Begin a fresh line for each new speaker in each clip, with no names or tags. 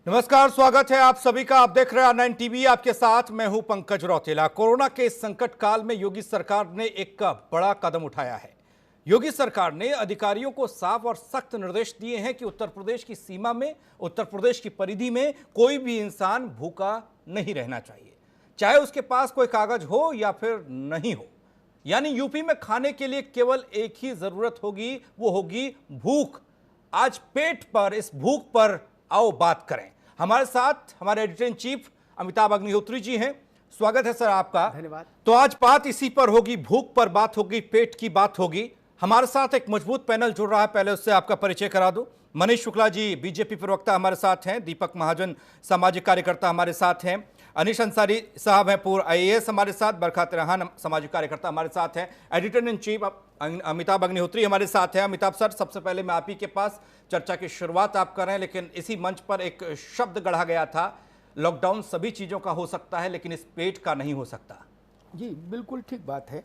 नमस्कार, स्वागत है आप सभी का। आप देख रहे हैं R9 टीवी। आपके साथ मैं हूं पंकज रौतेला। कोरोना के इस संकट काल में योगी सरकार ने एक बड़ा कदम उठाया है। योगी सरकार ने अधिकारियों को साफ और सख्त निर्देश दिए हैं कि उत्तर प्रदेश की सीमा में, उत्तर प्रदेश की परिधि में कोई भी इंसान भूखा नहीं रहना चाहिए, चाहे उसके पास कोई कागज हो या फिर नहीं हो। यानी यूपी में खाने के लिए केवल एक ही जरूरत होगी, वो होगी भूख। आज पेट पर, इस भूख पर आओ बात करें। हमारे साथ हमारे editor in chief Amitabh Agnihotri ji हैं। स्वागत है सर आपका।
धन्यवाद।
तो आज बात इसी पर होगी, भूख पर बात होगी, पेट की बात होगी। हमारे साथ एक मजबूत पैनल जुड़ रहा है, पहले उससे आपका परिचय करा दूं। मनीष शुक्ला जी बीजेपी प्रवक्ता हमारे साथ हैं, दीपक महाजन सामाजिक कार्यकर्ता हमारे साथ हैं, अनीश अंसारी साहब हैं पूर्व IAS हमारे साथ, बरखा तिरहान सामाजिक कार्यकर्ता हमारे साथ हैं, editor in chief Amitabh Agnihotri हमारे साथ हैं। अमिताभ सर, सबसे पहले मैं आप ही के पास चर्चा की शुरुआत आप करें, लेकिन इसी मंच पर एक शब्द गढ़ा गया था, लॉकडाउन सभी चीजों का हो सकता है लेकिन इस पेट का नहीं हो सकता।
जी बिल्कुल ठीक बात है।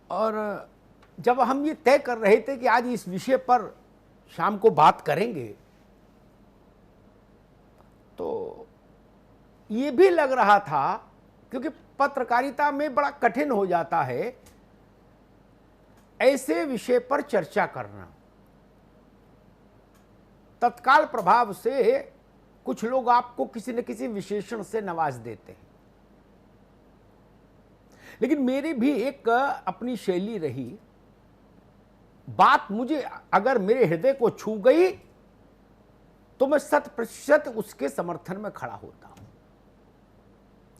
और जब हम ये तय कर रहे थे कि आज इस विषय पर शाम को बात करेंगे, तो ये भी लग रहा था, क्योंकि पत्रकारिता में बड़ा कठिन हो जाता है ऐसे विषय पर चर्चा करना। तत्काल प्रभाव से कुछ लोग आपको किसी न किसी विशेषण से नवाज देते हैं, लेकिन मेरी भी एक अपनी शैली रही। बात मुझे अगर मेरे हृदय को छू गई तो मैं 100% उसके समर्थन में खड़ा होता हूं,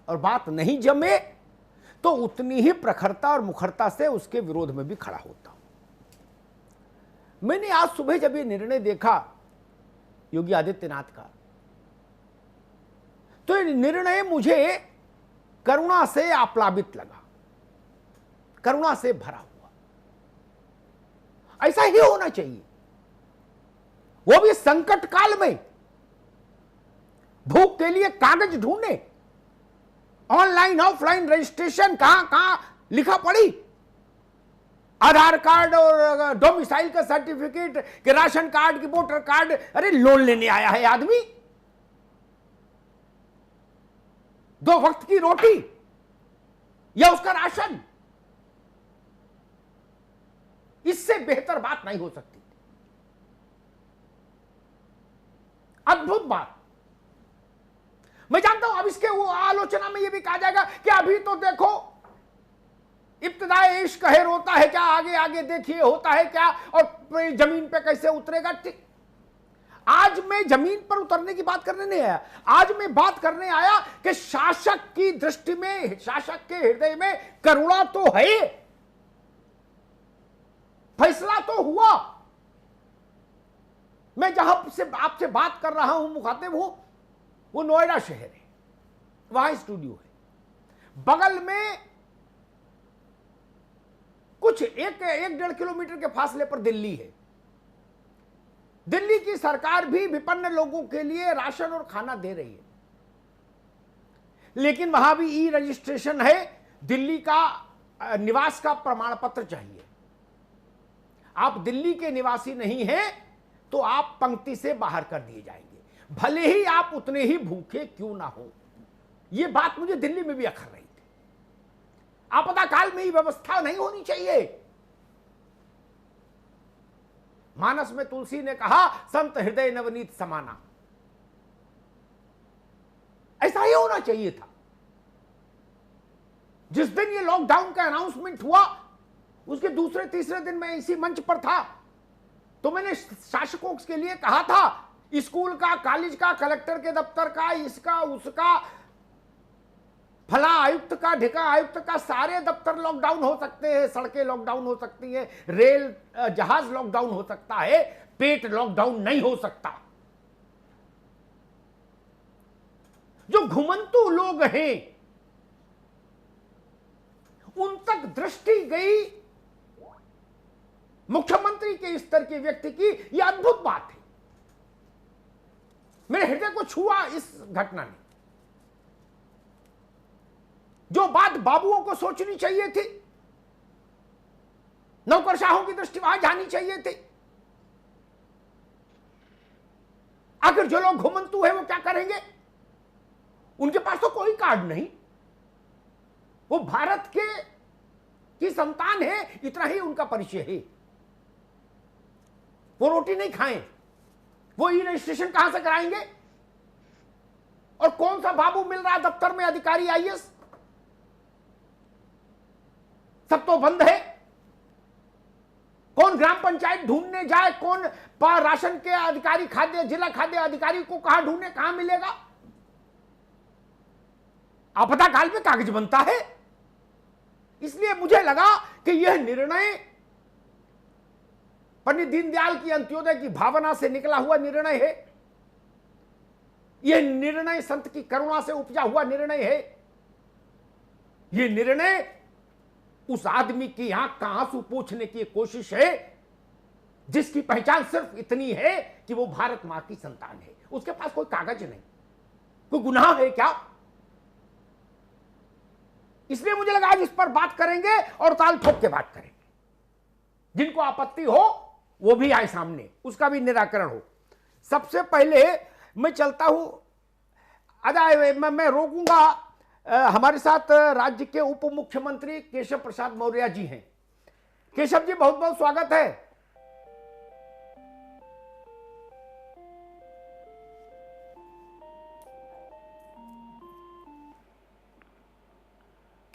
और बात नहीं जमे तो उतनी ही प्रखरता और मुखरता से उसके विरोध में भी खड़ा होता हूं। मैंने आज सुबह जब ये निर्णय देखा योगी आदित्यनाथ का, तो ये निर्णय मुझे करुणा से आप्लावित लगा, करुणा से भरा हुआ। ऐसा ही होना चाहिए, वो भी संकट काल में। भूख के लिए कागज ढूंढने, ऑनलाइन ऑफलाइन रजिस्ट्रेशन कहां कहां लिखा पड़ी, आधार कार्ड और डोमिसाइल का सर्टिफिकेट, के राशन कार्ड की, वोटर कार्ड। अरे लोन लेने आया है आदमी, 2 वक्त की रोटी या उसका राशन, इससे बेहतर बात नहीं हो सकती। अद्भुत बात। मैं जानता हूं अब इसके वो आलोचना में ये भी कहा जाएगा कि अभी तो देखो इब्तिदाए इश्क कहर होता है क्या, आगे आगे देखिए होता है क्या, और जमीन पे कैसे उतरेगा। ठीक, आज मैं जमीन पर उतरने की बात करने नहीं आया, आज मैं बात करने आया कि शासक की दृष्टि में, शासक के हृदय में करुणा तो है, फैसला तो हुआ। मैं जहां से आपसे बात कर रहा हूं, मुखातिब हूं, वो नोएडा शहर है, वहां स्टूडियो है। बगल में कुछ 1-1.5 किलोमीटर के फासले पर दिल्ली है। दिल्ली की सरकार भी विपन्न लोगों के लिए राशन और खाना दे रही है, लेकिन वहां भी ई रजिस्ट्रेशन है, दिल्ली का निवास का प्रमाण पत्र चाहिए। आप दिल्ली के निवासी नहीं हैं तो आप पंक्ति से बाहर कर दिए जाएंगे, भले ही आप उतने ही भूखे क्यों ना हो। यह बात मुझे दिल्ली में भी अखर रही थी। आपदा काल में ही व्यवस्था नहीं होनी चाहिए। मानस में तुलसी ने कहा, संत हृदय नवनीत समाना। ऐसा ही होना चाहिए था। जिस दिन ये लॉकडाउन का अनाउंसमेंट हुआ, उसके दूसरे तीसरे दिन मैं इसी मंच पर था, तो मैंने शासकों के लिए कहा था, स्कूल का, कॉलेज का, कलेक्टर के दफ्तर का, इसका उसका, फला आयुक्त का, ढिका आयुक्त का, सारे दफ्तर लॉकडाउन हो सकते हैं, सड़कें लॉकडाउन हो सकती हैं, रेल जहाज लॉकडाउन हो सकता है, पेट लॉकडाउन नहीं हो सकता। जो घुमंतु लोग हैं उन तक दृष्टि गई मुख्यमंत्री के स्तर के व्यक्ति की। यह अद्भुत बात है, मेरे हृदय को छुआ इस घटना ने। जो बात बाबुओं को सोचनी चाहिए थी, नौकरशाहों की दृष्टि वहां जानी चाहिए थी, आखिर जो लोग घुमंतु है वो क्या करेंगे? उनके पास तो कोई कार्ड नहीं, वो भारत के की संतान है, इतना ही उनका परिचय है। वो रोटी नहीं खाएं, वो ई रजिस्ट्रेशन कहां से कराएंगे? और कौन सा बाबू मिल रहा है दफ्तर में अधिकारी आईएएस? सब तो बंद है। कौन ग्राम पंचायत ढूंढने जाए? कौन राशन के अधिकारी, खाद्य जिला खाद्य अधिकारी को कहां ढूंढने, कहां मिलेगा? आपदा काल में कागज बनता है। इसलिए मुझे लगा कि यह निर्णय पंडित दीनदयाल की अंत्योदय की भावना से निकला हुआ निर्णय है। यह निर्णय संत की करुणा से उपजा हुआ निर्णय है। यह निर्णय उस आदमी की आंख का आंसू पोंछने की कोशिश है जिसकी पहचान सिर्फ इतनी है कि वो भारत मां की संतान है। उसके पास कोई कागज नहीं, कोई गुनाह है क्या? इसलिए मुझे लगा आज इस पर बात करेंगे और ताल ठोक के बात करेंगे। जिनको आपत्ति हो वो भी आए सामने, उसका भी निराकरण हो। सबसे पहले मैं चलता हूं, मैं रोकूंगा। हमारे साथ राज्य के उप मुख्यमंत्री केशव प्रसाद मौर्य जी हैं। केशव जी, बहुत बहुत स्वागत है।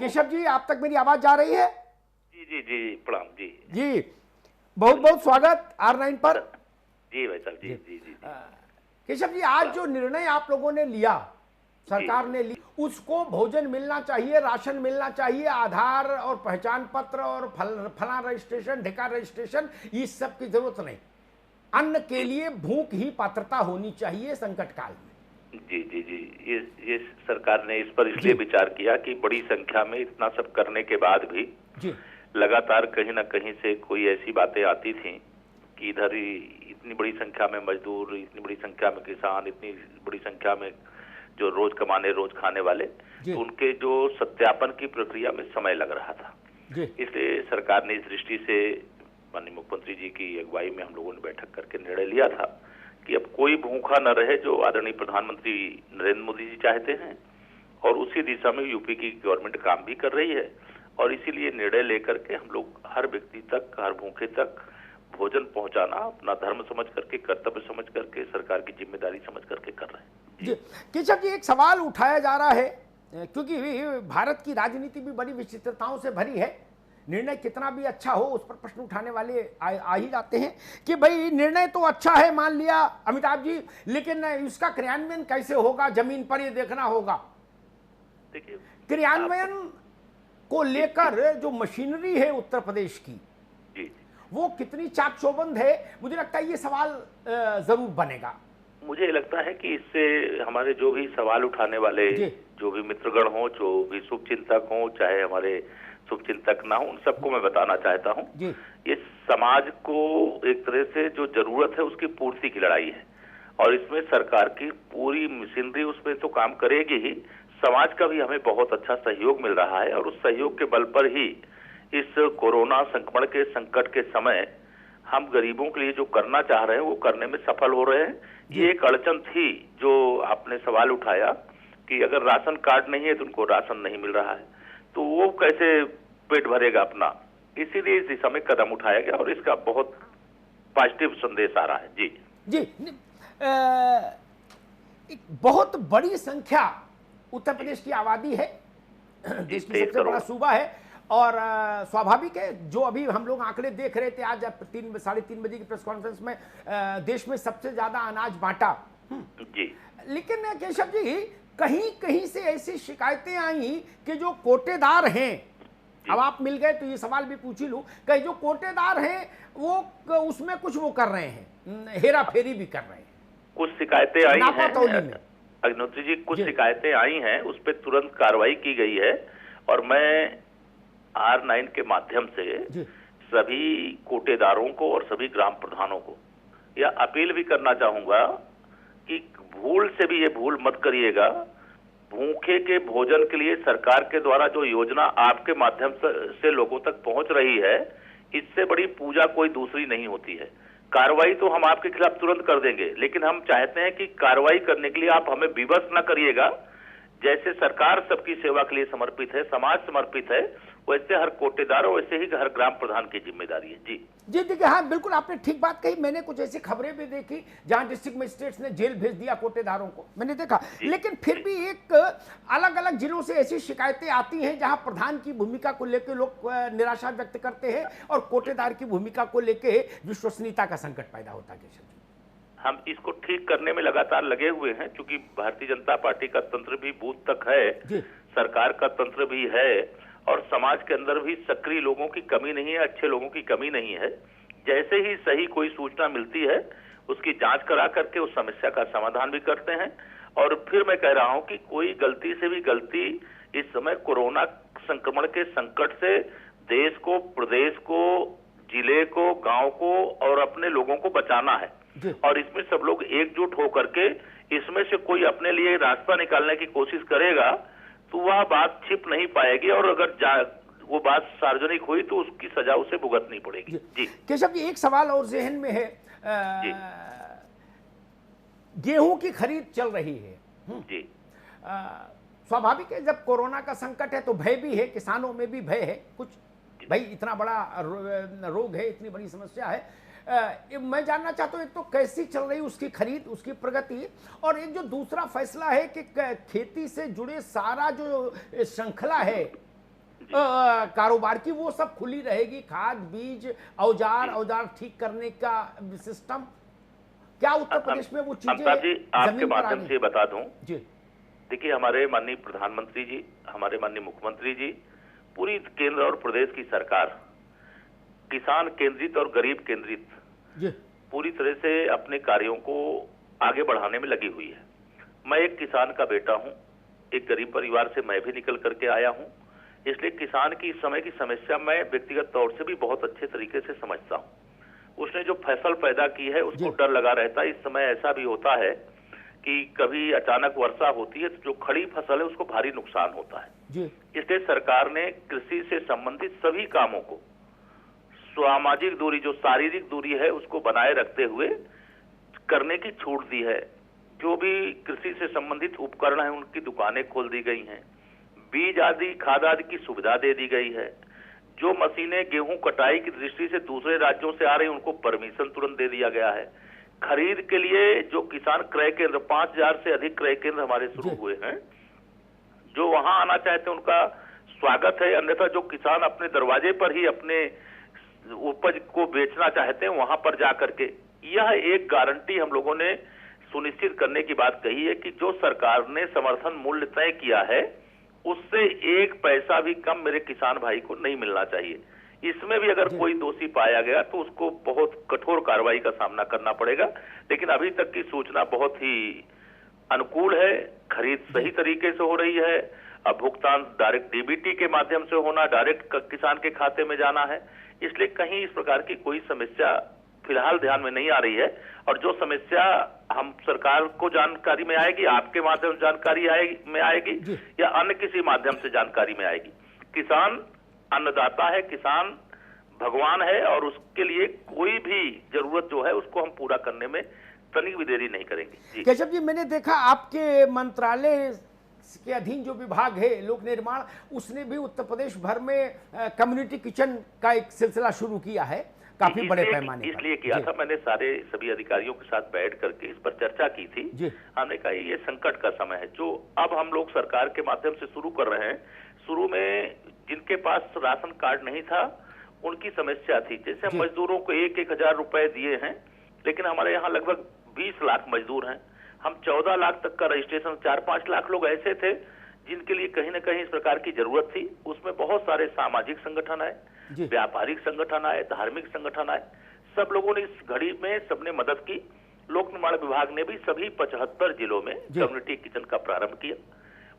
केशव जी, आप तक मेरी आवाज जा रही है?
जी जी जी, प्रणाम जी।
जी, बहुत बहुत स्वागत R9 पर।
जी भाई साहब, जी जी जी।
केशव जी, आज जो निर्णय आप लोगों ने लिया, सरकार ने ली, उसको भोजन मिलना चाहिए, राशन मिलना चाहिए, आधार और पहचान पत्र और फला रजिस्ट्रेशन, ढिका रजिस्ट्रेशन, इस सब की जरूरत नहीं। अन्न के लिए भूख ही पात्रता होनी चाहिए संकट काल में।
जी जी जी, ये सरकार ने इस पर इसलिए विचार किया कि बड़ी संख्या में इतना सब करने के बाद भी
जी
लगातार कहीं ना कहीं से कोई ऐसी बातें आती थी कि इधर ही इतनी बड़ी संख्या में मजदूर, इतनी बड़ी संख्या में किसान, इतनी बड़ी संख्या में जो रोज कमाने रोज खाने वाले, तो उनके जो सत्यापन की प्रक्रिया में समय लग रहा था। इसलिए सरकार ने इस दृष्टि से माननीय मुख्यमंत्री जी की अगुवाई में हम लोगों ने बैठक करके निर्णय लिया था कि अब कोई भूखा न रहे, जो आदरणीय प्रधानमंत्री नरेंद्र मोदी जी चाहते हैं, और उसी दिशा में यूपी की गवर्नमेंट काम भी कर रही है। और इसीलिए निर्णय लेकर के हम लोग हर व्यक्ति तक, हर भूखे तक भोजन पहुंचाना अपना धर्म समझ करके, कर्तव्य समझ करके, सरकार की जिम्मेदारी समझ करके कर रहे हैं।
जी केशव जी, एक सवाल उठाया जा रहा है, क्योंकि भारत की राजनीति भी बड़ी विचित्रताओं से भरी है। निर्णय कितना भी अच्छा हो उस पर प्रश्न उठाने वाले आ ही जाते हैं कि भाई निर्णय तो अच्छा है, मान लिया अमिताभ जी, लेकिन इसका क्रियान्वयन कैसे होगा, जमीन पर ये देखना होगा।
देखिए,
क्रियान्वयन को लेकर जो मशीनरी है उत्तर प्रदेश की, वो कितनी चाक चौबंद है, मुझे लगता है ये सवाल जरूर बनेगा।
मुझे लगता है कि इससे हमारे जो भी सवाल उठाने वाले, जो भी मित्रगण हो, जो भी शुभचिंतक हो, चाहे हमारे शुभचिंतक ना हो, उन सबको मैं बताना चाहता हूँ, ये समाज को एक तरह से जो जरूरत है उसकी पूर्ति की लड़ाई है। और इसमें सरकार की पूरी मशीनरी उसमें तो काम करेगी ही, समाज का भी हमें बहुत अच्छा सहयोग मिल रहा है। और उस सहयोग के बल पर ही इस कोरोना संक्रमण के संकट के समय हम गरीबों के लिए जो करना चाह रहे हैं वो करने में सफल हो रहे हैं। ये एक अड़चन थी जो आपने सवाल उठाया कि अगर राशन कार्ड नहीं है तो उनको राशन नहीं मिल रहा है, तो वो कैसे पेट भरेगा अपना। इसीलिए इस दिशा में कदम उठाया गया और इसका बहुत पॉजिटिव संदेश आ रहा है। जी
जी, एक बहुत बड़ी संख्या उत्तर प्रदेश की आबादी है, देश की सबसे बड़ा सूबा है, और स्वाभाविक है, जो अभी हम लोग आंकड़े देख रहे थे आज 3-3:30 बजे की प्रेस कॉन्फ्रेंस में, देश में सबसे ज्यादा अनाज बांटा।
जी,
लेकिन केशव जी, कहीं कहीं से ऐसी शिकायतें आई कि जो कोटेदार हैं, अब आप मिल गए तो ये सवाल भी पूछ ही लूं, कहीं जो कोटेदार हैं वो उसमें कुछ वो कर रहे हैं, हेरा फेरी भी कर रहे हैं।
कुछ शिकायतें आई हैं अग्निहोत्री जी, कुछ शिकायतें आई हैं, उस पर तुरंत कार्रवाई की गई है। और मैं R9 के माध्यम से सभी कोटेदारों को और सभी ग्राम प्रधानों को यह अपील भी करना चाहूंगा कि भूल से भी ये भूल मत करिएगा। भूखे के भोजन के लिए सरकार के द्वारा जो योजना आपके माध्यम से लोगों तक पहुंच रही है, इससे बड़ी पूजा कोई दूसरी नहीं होती है। कार्रवाई तो हम आपके खिलाफ तुरंत कर देंगे, लेकिन हम चाहते हैं कि कार्रवाई करने के लिए आप हमें विवश न करिएगा। जैसे सरकार सबकी सेवा के लिए समर्पित है, समाज समर्पित है, वैसे हर कोटेदार और वैसे ही हर ग्राम प्रधान की जिम्मेदारी है। जी
देखिए, हाँ बिल्कुल आपने ठीक बात कही। मैंने कुछ ऐसी खबरें भी देखी जहां डिस्ट्रिक्ट मजिस्ट्रेट्स ने जेल भेज दिया कोटेदारों को, मैंने देखा। लेकिन फिर भी एक अलग अलग जिलों से ऐसी शिकायतें आती हैं जहां प्रधान की भूमिका को लेकर लोग निराशा व्यक्त करते हैं और कोटेदार की भूमिका को लेकर विश्वसनीयता का संकट पैदा होता है। केशव जी,
हम इसको ठीक करने में लगातार लगे हुए हैं, क्योंकि भारतीय जनता पार्टी का तंत्र भी बूथ तक है, सरकार का तंत्र भी है और समाज के अंदर भी सक्रिय लोगों की कमी नहीं है, अच्छे लोगों की कमी नहीं है। जैसे ही सही कोई सूचना मिलती है उसकी जांच करा करके उस समस्या का समाधान भी करते हैं। और फिर मैं कह रहा हूं कि कोई गलती से भी गलती इस समय कोरोना संक्रमण के संकट से देश को, प्रदेश को, जिले को, गांव को और अपने लोगों को बचाना है। और इसमें सब लोग एकजुट होकर के इसमें से कोई अपने लिए रास्ता निकालने की कोशिश करेगा तो वह बात छिप नहीं पाएगी, और अगर वो बात सार्वजनिक हुई तो उसकी सजा उसे भुगतनी पड़ेगी। जी
केशव जी, एक सवाल और जहन में है। गेहूं की खरीद चल रही है।
जी
स्वाभाविक है, जब कोरोना का संकट है तो भय भी है, किसानों में भी भय है कुछ, भाई इतना बड़ा रोग है, इतनी बड़ी समस्या है। मैं जानना चाहता हूं एक तो कैसी चल रही उसकी खरीद, उसकी प्रगति, और एक जो दूसरा फैसला है कि खेती से जुड़े सारा जो श्रृंखला है कारोबार की, वो सब खुली रहेगी, खाद, बीज, औजार ठीक करने का सिस्टम, क्या उत्तर प्रदेश में वो चीजें
आपके माध्यम से बता दूं
जी।
देखिए, हमारे माननीय प्रधानमंत्री जी, हमारे माननीय मुख्यमंत्री जी, पूरी केंद्र और प्रदेश की सरकार किसान केंद्रित और गरीब केंद्रित पूरी तरह से अपने कार्यों को आगे बढ़ाने में लगी हुई है। मैं एक किसान का बेटा हूं, एक गरीब परिवार से मैं भी निकल करके आया हूं, इसलिए किसान की इस समय की समस्या मैं व्यक्तिगत तौर से भी बहुत अच्छे तरीके से समझता हूं। उसने जो फसल पैदा की है उसको डर लगा रहता है। इस समय ऐसा भी होता है कि कभी अचानक वर्षा होती है तो जो खड़ी फसल है उसको भारी नुकसान होता है। इसलिए सरकार ने कृषि से संबंधित सभी कामों को सामाजिक दूरी, जो शारीरिक दूरी है, उसको बनाए रखते हुए करने की छूट दी है। जो भी कृषि से संबंधित उपकरण है उनकी दुकानें खोल दी गई हैं, बीज आदि, खाद आदि की सुविधा दे दी गई है। जो मशीनें गेहूं कटाई की दृष्टि से दूसरे राज्यों से आ रही उनको परमिशन तुरंत दे दिया गया है। खरीद के लिए जो किसान क्रय केंद्र, 5000 से अधिक क्रय केंद्र हमारे शुरू हुए हैं, जो वहां आना चाहते हैं उनका स्वागत है। अन्यथा जो किसान अपने दरवाजे पर ही अपने उपज को बेचना चाहते हैं वहां पर जाकर के, यह एक गारंटी हम लोगों ने सुनिश्चित करने की बात कही है कि जो सरकार ने समर्थन मूल्य तय किया है उससे एक पैसा भी कम मेरे किसान भाई को नहीं मिलना चाहिए। इसमें भी अगर कोई दोषी पाया गया तो उसको बहुत कठोर कार्रवाई का सामना करना पड़ेगा। लेकिन अभी तक की सूचना बहुत ही अनुकूल है, खरीद सही तरीके से हो रही है। अब भुगतान डायरेक्ट डीबीटी के माध्यम से होना, डायरेक्ट किसान के खाते में जाना है, इसलिए कहीं इस प्रकार की कोई समस्या फिलहाल ध्यान में नहीं आ रही है। और जो समस्या हम सरकार को जानकारी में आएगी, आपके माध्यम से जानकारी में आएगी या अन्य किसी माध्यम से जानकारी में आएगी, किसान अन्नदाता है, किसान भगवान है और उसके लिए कोई भी जरूरत जो है उसको हम पूरा करने में तनिक भी देरी नहीं करेंगे।
केशव जी, मैंने देखा आपके मंत्रालय के अधीन जो विभाग है लोक निर्माण, उसने भी उत्तर प्रदेश भर में कम्युनिटी किचन का एक सिलसिला शुरू किया है, काफी बड़े पैमाने पर।
इसलिए किया था, मैंने सभी अधिकारियों के साथ बैठ करके इस पर चर्चा की थी। हमने कहा ये संकट का समय है जो अब हम लोग सरकार के माध्यम से शुरू कर रहे हैं। शुरू में जिनके पास राशन कार्ड नहीं था उनकी समस्या थी, जैसे हम मजदूरों को 1-1 हजार रुपए दिए हैं, लेकिन हमारे यहाँ लगभग 20 लाख मजदूर हैं। हम 14 लाख तक का रजिस्ट्रेशन, 4-5 लाख लोग ऐसे थे जिनके लिए कहीं ना कहीं इस प्रकार की जरूरत थी। उसमें बहुत सारे सामाजिक संगठन आए, व्यापारिक संगठन आए, धार्मिक संगठन आए, सब लोगों ने इस घड़ी में सबने मदद की। लोक निर्माण विभाग ने भी सभी 75 जिलों में कम्युनिटी किचन का प्रारंभ किया।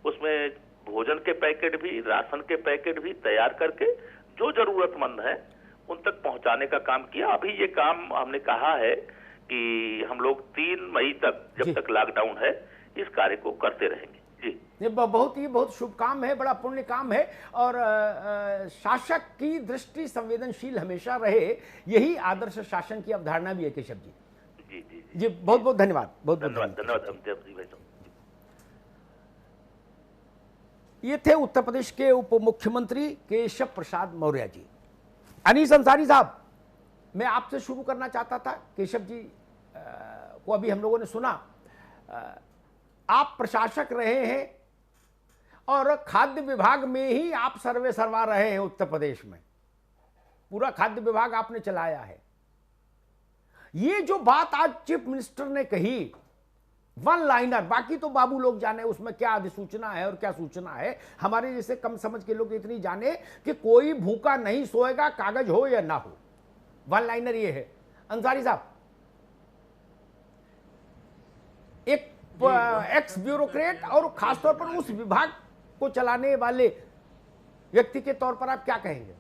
उसमें भोजन के पैकेट भी, राशन के पैकेट भी तैयार करके जो जरूरतमंद है उन तक पहुंचाने का काम किया। अभी ये काम हमने कहा है कि हम लोग 3 मई तक, जब तक लॉकडाउन है, इस कार्य को करते रहेंगे।
ये बहुत शुभ काम है, बड़ा पुण्य काम है। और शासक की दृष्टि संवेदनशील हमेशा रहे, यही आदर्श शासन की अवधारणा भी है केशव जी। जी बहुत बहुत धन्यवाद, बहुत बहुत धन्यवाद। ये थे उत्तर प्रदेश के उप मुख्यमंत्री केशव प्रसाद मौर्य जी। अनीस अंसारी साहब, मैं आपसे शुरू करना चाहता था। केशव जी को अभी हम लोगों ने सुना, आप प्रशासक रहे हैं और खाद्य विभाग में ही आप सर्वे सर्वा रहे हैं उत्तर प्रदेश में, पूरा खाद्य विभाग आपने चलाया है। ये जो बात आज चीफ मिनिस्टर ने कही, वन लाइनर, बाकी तो बाबू लोग जाने उसमें क्या अधिसूचना है और क्या सूचना है, हमारे जैसे कम समझ के लोग इतनी जाने कि कोई भूखा नहीं सोएगा, कागज हो या ना हो। वन लाइनर ये है। अंसारी साहब, एक एक्स ब्यूरोक्रेट और खासतौर पर उस विभाग को चलाने वाले व्यक्ति के तौर पर आप क्या कहेंगे?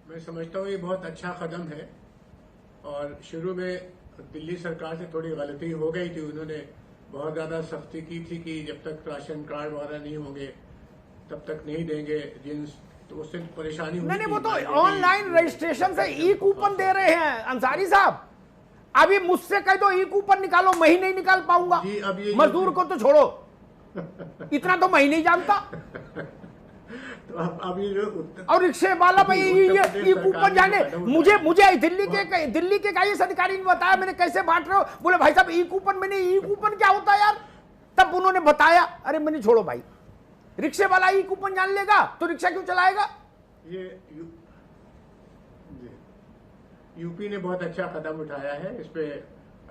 मैं समझता हूँ ये बहुत अच्छा कदम है। और शुरू में दिल्ली सरकार से थोड़ी गलती हो गई थी, उन्होंने बहुत ज्यादा सख्ती की थी कि जब तक राशन कार्ड वगैरह नहीं होंगे तब तक नहीं देंगे जींस, तो उससे परेशानी हुई।
नहीं, वो तो ऑनलाइन रजिस्ट्रेशन से ई कूपन दे रहे हैं अंसारी साहब। अभी मुझसे कह दो ई कूपन निकालो, मैं ही नहीं निकाल पाऊंगा। मजदूर को तो छोड़ो, इतना तो मैं ही नहीं जानता।
तो अब ये जो
और रिक्शे वाला भाई ये कूपन जाने, मुझे दिल्ली के आईएएस अधिकारी ने बताया, मैंने कैसे बांट रहे हो, बोले भाई साहब ई कूपन, मैंने ई कूपन क्या होता है यार, तब उन्होंने बताया। अरे मैंने छोड़ो भाई, रिक्शे वाला ई कूपन जान लेगा तो रिक्शा क्यों चलाएगा?
ये यूपी ने बहुत अच्छा कदम उठाया है, इस पे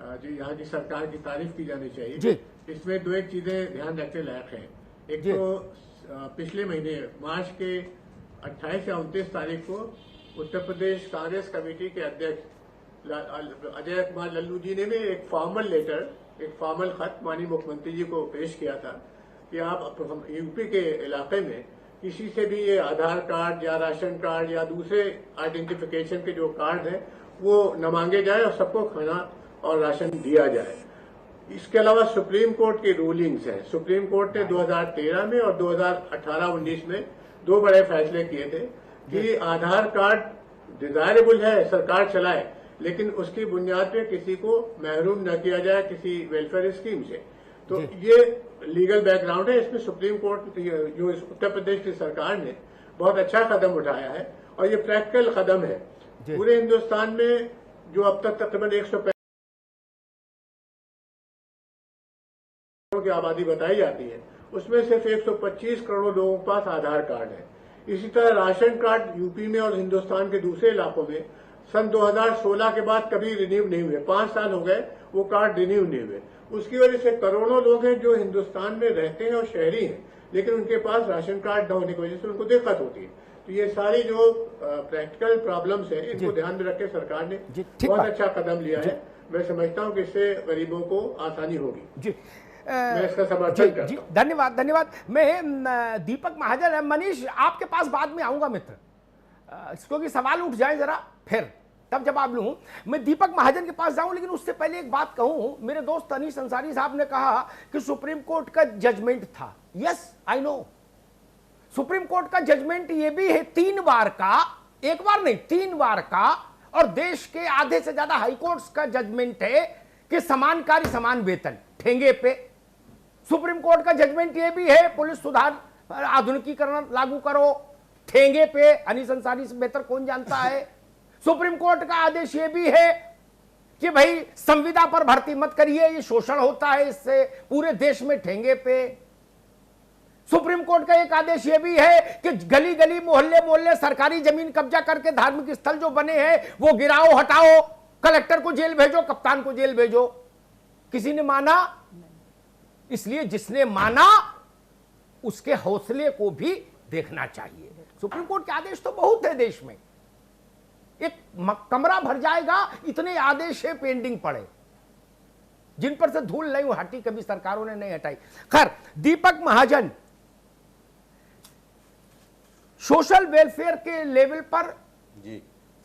जो यहाँ की सरकार की तारीफ की जानी चाहिए। इसमें दो एक चीजें ध्यान रखने लायक हैं। एक तो पिछले महीने मार्च के 28 या 29 तारीख को उत्तर प्रदेश कांग्रेस कमेटी के अध्यक्ष अजय कुमार लल्लू जी ने भी एक फॉर्मल खत माननीय मुख्यमंत्री जी को पेश किया था कि आप यूपी के इलाके में किसी से भी ये आधार कार्ड या राशन कार्ड या दूसरे आइडेंटिफिकेशन के जो कार्ड हैं वो न मांगे जाए और सबको खाना और राशन दिया जाए। इसके अलावा सुप्रीम कोर्ट की रूलिंग्स हैं। सुप्रीम कोर्ट ने 2013 में और 2018-19 में दो बड़े फैसले किए थे कि आधार कार्ड डिजायरेबल है, सरकार चलाए, लेकिन उसकी बुनियाद पे किसी को महरूम न किया जाए किसी वेलफेयर स्कीम से। तो ये लीगल बैकग्राउंड है। इसमें सुप्रीम कोर्ट जो उत्तर प्रदेश की सरकार ने बहुत अच्छा कदम उठाया है और ये प्रैक्टिकल कदम है। पूरे हिंदुस्तान में जो अब तक तकरीबन 150 की आबादी बताई जाती है, उसमें सिर्फ 125 करोड़ लोगों के पास आधार कार्ड है। इसी तरह राशन कार्ड यूपी में और हिंदुस्तान के दूसरे इलाकों में सन 2016 के बाद कभी रिन्यू नहीं हुए। 5 साल हो गए वो कार्ड रिन्यू नहीं हुए। उसकी वजह से करोड़ों लोग हैं जो हिंदुस्तान में रहते हैं और शहरी हैं, लेकिन उनके पास राशन कार्ड न होने की वजह से उनको दिक्कत होती है। तो ये सारी जो प्रैक्टिकल प्रॉब्लम्स है, इनको ध्यान में रख के सरकार ने बहुत अच्छा कदम लिया है। मैं समझता हूँ कि इससे गरीबों को आसानी होगी। मैं इसका समर्थन करता हूं।
धन्यवाद। मैं दीपक महाजन, मनीष आपके पास बाद में आऊंगा मित्र, क्योंकि सवाल उठ जाए जरा, फिर तब जवाब लूं। मैं दीपक महाजन के पास जाऊं, लेकिन उससे पहले एक बात कहूं। मेरे दोस्त अनीस अंसारी साहब ने कहा कि सुप्रीम कोर्ट का जजमेंट था। Yes I know, supreme court का जजमेंट ये भी है 3 बार का, एक बार नहीं 3 बार का, और देश के आधे से ज्यादा हाईकोर्ट्स का जजमेंट है कि समान कार्य समान वेतन, ठेंगे पे। सुप्रीम कोर्ट का जजमेंट ये भी है पुलिस सुधार आधुनिकीकरण लागू करो, ठेंगे पे। अनीस अंसारी से बेहतर कौन जानता है। सुप्रीम कोर्ट का आदेश ये भी है कि भाई संविदा पर भर्ती मत करिए, ये शोषण होता है, इससे पूरे देश में ठेंगे पे। सुप्रीम कोर्ट का एक आदेश ये भी है कि गली गली मोहल्ले मोहल्ले सरकारी जमीन कब्जा करके धार्मिक स्थल जो बने हैं वो गिराओ, हटाओ, कलेक्टर को जेल भेजो, कप्तान को जेल भेजो। किसी ने माना? इसलिए जिसने माना उसके हौसले को भी देखना चाहिए। सुप्रीम कोर्ट के आदेश तो बहुत है देश में, एक कमरा भर जाएगा इतने आदेश है पेंडिंग पड़े, जिन पर से धूल नहीं हटी, कभी सरकारों ने नहीं हटाई। खैर, दीपक महाजन, सोशल वेलफेयर के लेवल पर जी,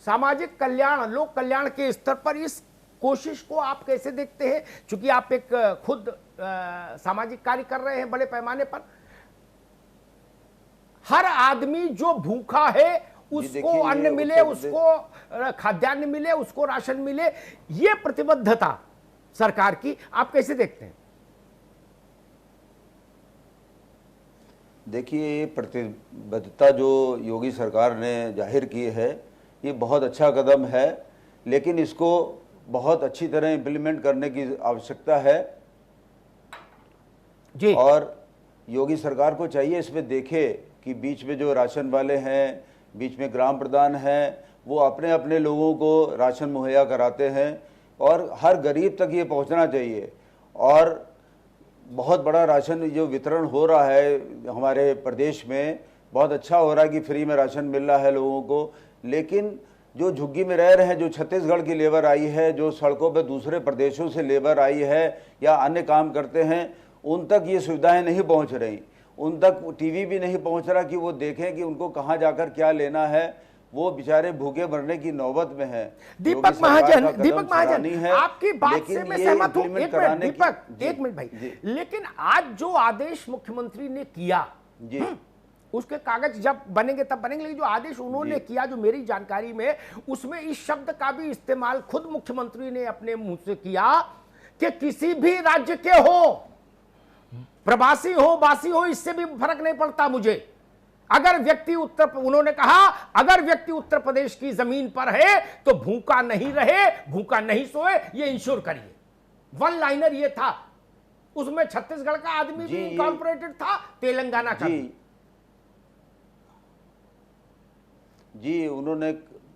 सामाजिक कल्याण, लोक कल्याण के स्तर पर इस कोशिश को आप कैसे देखते हैं, चूंकि आप एक खुद सामाजिक कार्य कर रहे हैं बड़े पैमाने पर। हर आदमी जो भूखा है उसको अन्न मिले, उसको खाद्यान्न मिले, उसको राशन मिले, ये प्रतिबद्धता सरकार की आप कैसे देखते हैं?
देखिए, ये प्रतिबद्धता जो योगी सरकार ने जाहिर की है ये बहुत अच्छा कदम है, लेकिन इसको बहुत अच्छी तरह इम्प्लीमेंट करने की आवश्यकता है
जी।
और योगी सरकार को चाहिए इसमें देखे कि बीच में जो राशन वाले हैं, बीच में ग्राम प्रधान हैं, वो अपने अपने लोगों को राशन मुहैया कराते हैं और हर गरीब तक ये पहुंचना चाहिए। और बहुत बड़ा राशन जो वितरण हो रहा है हमारे प्रदेश में, बहुत अच्छा हो रहा है कि फ्री में राशन मिल रहा है लोगों को, लेकिन जो झुग्गी में रह रहे हैं, जो छत्तीसगढ़ की लेबर आई है, जो सड़कों पे दूसरे प्रदेशों से लेबर आई है या अन्य काम करते हैं, उन तक ये सुविधाएं नहीं पहुंच रही, उन तक टीवी भी नहीं पहुंच रहा कि वो देखें कि उनको कहाँ जाकर क्या लेना है। वो बेचारे भूखे मरने की नौबत में हैं।
दीपक महाजन, आपकी बात से मैं सहमत हूं। एक मिनट भाई, लेकिन आज जो आदेश मुख्यमंत्री ने किया
जी,
उसके कागज जब बनेंगे तब बनेंगे, लेकिन जो आदेश उन्होंने किया, जो मेरी जानकारी में, उसमें इस शब्द का भी इस्तेमाल खुद मुख्यमंत्री ने अपने मुंह से किया कि किसी भी राज्य के हो, प्रवासी हो, बासी हो, इससे भी फर्क नहीं पड़ता मुझे। अगर व्यक्ति उन्होंने कहा अगर व्यक्ति उत्तर प्रदेश की जमीन पर है तो भूखा नहीं रहे, भूखा नहीं सोए, ये इंश्योर करिए। वन लाइनर ये था, उसमें छत्तीसगढ़ का आदमी भी इनकॉर्पोरेटेड था, तेलंगाना का
जी। उन्होंने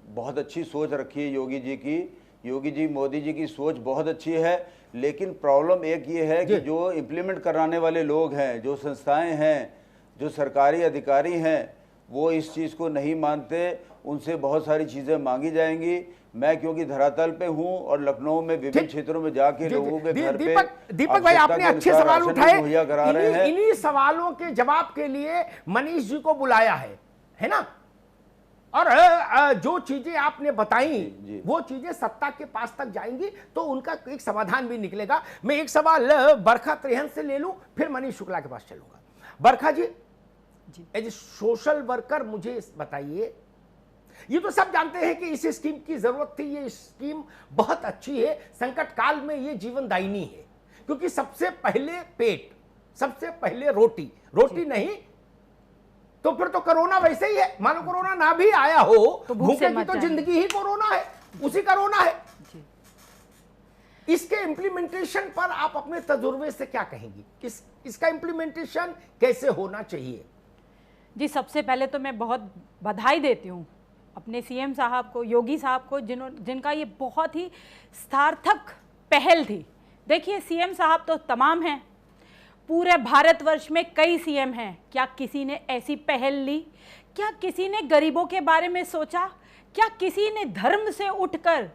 बहुत अच्छी सोच रखी है योगी जी की। योगी जी, मोदी जी की सोच बहुत अच्छी है, लेकिन प्रॉब्लम एक ये है कि जो इम्प्लीमेंट कराने वाले लोग हैं, जो संस्थाएं हैं, जो सरकारी अधिकारी हैं, वो इस चीज़ को नहीं मानते। उनसे बहुत सारी चीज़ें मांगी जाएंगी। मैं क्योंकि धरातल पे हूं और लखनऊ में विभिन्न क्षेत्रों में जाके लोगों के घर पे
दीपक भाई आपने अच्छे सवाल उठाए,
हैं।
इन्हीं सवालों के जवाब के लिए मनीष जी को बुलाया है ना? और जो चीजें आपने बताई वो चीजें सत्ता के पास तक जाएंगी तो उनका एक समाधान भी निकलेगा। मैं एक सवाल बरखा त्रेहन से ले लूं, फिर मनीष शुक्ला के पास चलूंगा। बरखा जी, एज ए सोशल वर्कर मुझे बताइए, ये तो सब जानते हैं कि इस स्कीम की जरूरत थी, ये स्कीम बहुत अच्छी है, संकट काल में ये जीवनदायिनी है, क्योंकि सबसे पहले पेट, सबसे पहले रोटी नहीं तो फिर तो कोरोना वैसे ही है। मानो कोरोना ना भी आया हो तो भूखे की तो जिंदगी ही कोरोना है, उसी कोरोना है। इसके इंप्लीमेंटेशन पर आप अपने तजुर्बे से क्या कहेंगी? इसका इंप्लीमेंटेशन कैसे होना चाहिए?
जी, सबसे पहले तो मैं बहुत बधाई देती हूँ अपने सीएम साहब को, योगी साहब को, जिनका ये बहुत ही सार्थक पहल थी। देखिए, सीएम साहब तो तमाम हैं, पूरे भारतवर्ष में कई सीएम हैं, क्या किसी ने ऐसी पहल ली? क्या किसी ने गरीबों के बारे में सोचा? क्या किसी ने धर्म से उठकर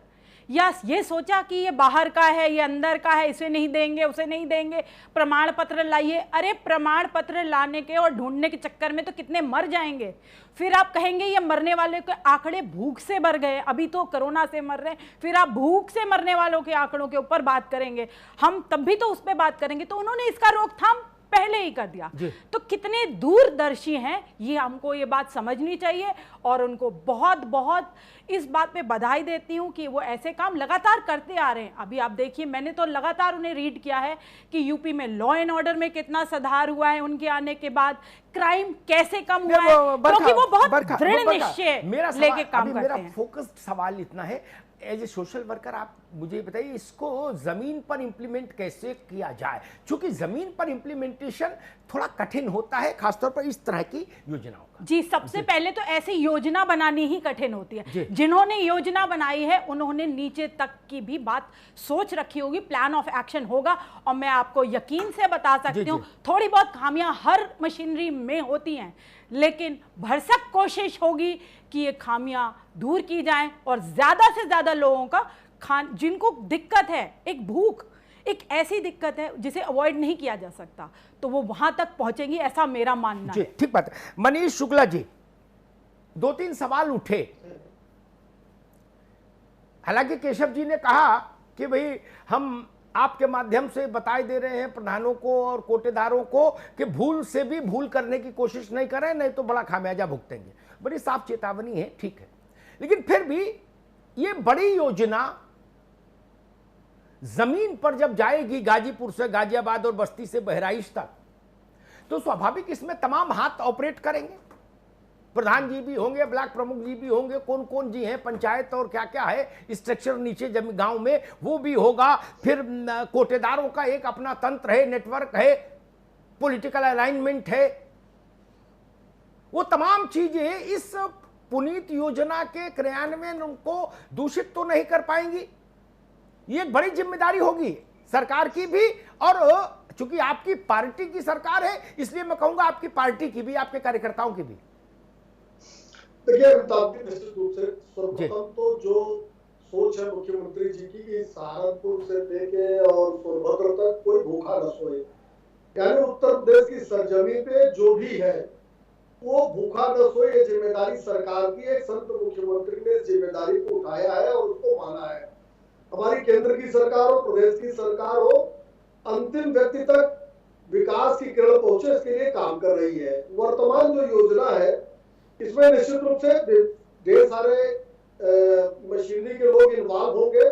या ये सोचा कि ये बाहर का है, ये अंदर का है, इसे नहीं देंगे, उसे नहीं देंगे, प्रमाण पत्र लाइए? अरे प्रमाण पत्र लाने के और ढूंढने के चक्कर में तो कितने मर जाएंगे। फिर आप कहेंगे ये मरने वाले के आंकड़े भूख से मर गए, अभी तो कोरोना से मर रहे हैं, फिर आप भूख से मरने वालों के आंकड़ों के ऊपर बात करेंगे, हम तब भी तो उस पर बात करेंगे। तो उन्होंने इसका रोकथाम पहले ही कर दिया, तो कितने दूरदर्शी हैं, ये हमको ये बात समझनी चाहिए। और उनको बहुत बहुत इस बात पे बधाई देती हूँ कि वो ऐसे काम लगातार करते आ रहे हैं। अभी आप देखिए, मैंने तो लगातार उन्हें रीड किया है कि यूपी में लॉ एंड ऑर्डर में कितना सुधार हुआ है उनके आने के बाद, क्राइम कैसे कम हुआ है, क्योंकि वो बहुत दृढ़ निश्चय लेके काम करते हैं।
मेरा फोकस्ड सवाल इतना है, एज ए सोशल वर्कर आप मुझे बताइए, इसको जमीन पर इंप्लीमेंट कैसे किया जाए? क्योंकि जमीन पर इंप्लीमेंटेशन थोड़ा कठिन होता है, खासतौर पर इस तरह की योजनाओं का।
जी, सबसे पहले तो ऐसी योजना बनानी ही कठिन होती है। जिन्होंने योजना बनाई है उन्होंने नीचे तक की भी बात सोच रखी होगी, प्लान ऑफ एक्शन होगा। और मैं आपको यकीन से बता सकती हूँ, थोड़ी बहुत खामियां हर मशीनरी में होती हैं, लेकिन भरसक कोशिश होगी कि ये खामियां दूर की जाएं और ज्यादा से ज्यादा लोगों का जिनको दिक्कत है, एक भूख, एक ऐसी दिक्कत है जिसे अवॉइड नहीं किया जा सकता, तो वो वहां तक पहुंचेंगी, ऐसा मेरा मानना है।
ठीक बात है। मनीष शुक्ला जी, 2-3 सवाल उठे। हालांकि केशव जी ने कहा कि भाई हम आपके माध्यम से बताए दे रहे हैं प्रधानों को और कोटेदारों को कि भूल से भी भूल करने की कोशिश नहीं करें, नहीं तो बड़ा खामियाजा भुगतेंगे। बड़ी साफ चेतावनी है, ठीक है, लेकिन फिर भी ये बड़ी योजना जमीन पर जब जाएगी गाजीपुर से गाजियाबाद और बस्ती से बहराइच तक, तो स्वाभाविक इसमें तमाम हाथ ऑपरेट करेंगे। प्रधान जी भी होंगे, ब्लॉक प्रमुख जी भी होंगे, कौन कौन जी हैं, पंचायत और क्या क्या है स्ट्रक्चर नीचे जमीन गांव में वो भी होगा। फिर कोटेदारों का एक अपना तंत्र है, नेटवर्क है, पॉलिटिकल अलाइनमेंट है। वो तमाम चीजें इस पुनीत योजना के क्रियान्वयन को दूषित तो नहीं कर पाएंगी। ये एक बड़ी जिम्मेदारी होगी सरकार की भी, और चूंकि आपकी पार्टी की सरकार है इसलिए मैं कहूंगा आपकी पार्टी की भी, आपके कार्यकर्ताओं की भी।
देखिए अमिताभ जी, निश्चित रूप से सर्वप्रथम तो जो सोच है मुख्यमंत्री जी की कि सहारनपुर से लेके और सोनभद्र तक कोई भूखा न सोए, यानी उत्तर प्रदेश की सरजमी पे जो भी है वो भूखा न सोए, ये जिम्मेदारी सरकार की है। संत मुख्यमंत्री ने इस जिम्मेदारी को उठाया है और उसको माना है। हमारी केंद्र की सरकार हो, प्रदेश की सरकार हो, अंतिम व्यक्ति तक विकास की किरण पहुंचे इसके लिए काम कर रही है। वर्तमान जो योजना है इसमें निश्चित रूप से ढेर सारे मशीनरी के लोग इन्वॉल्व होंगे,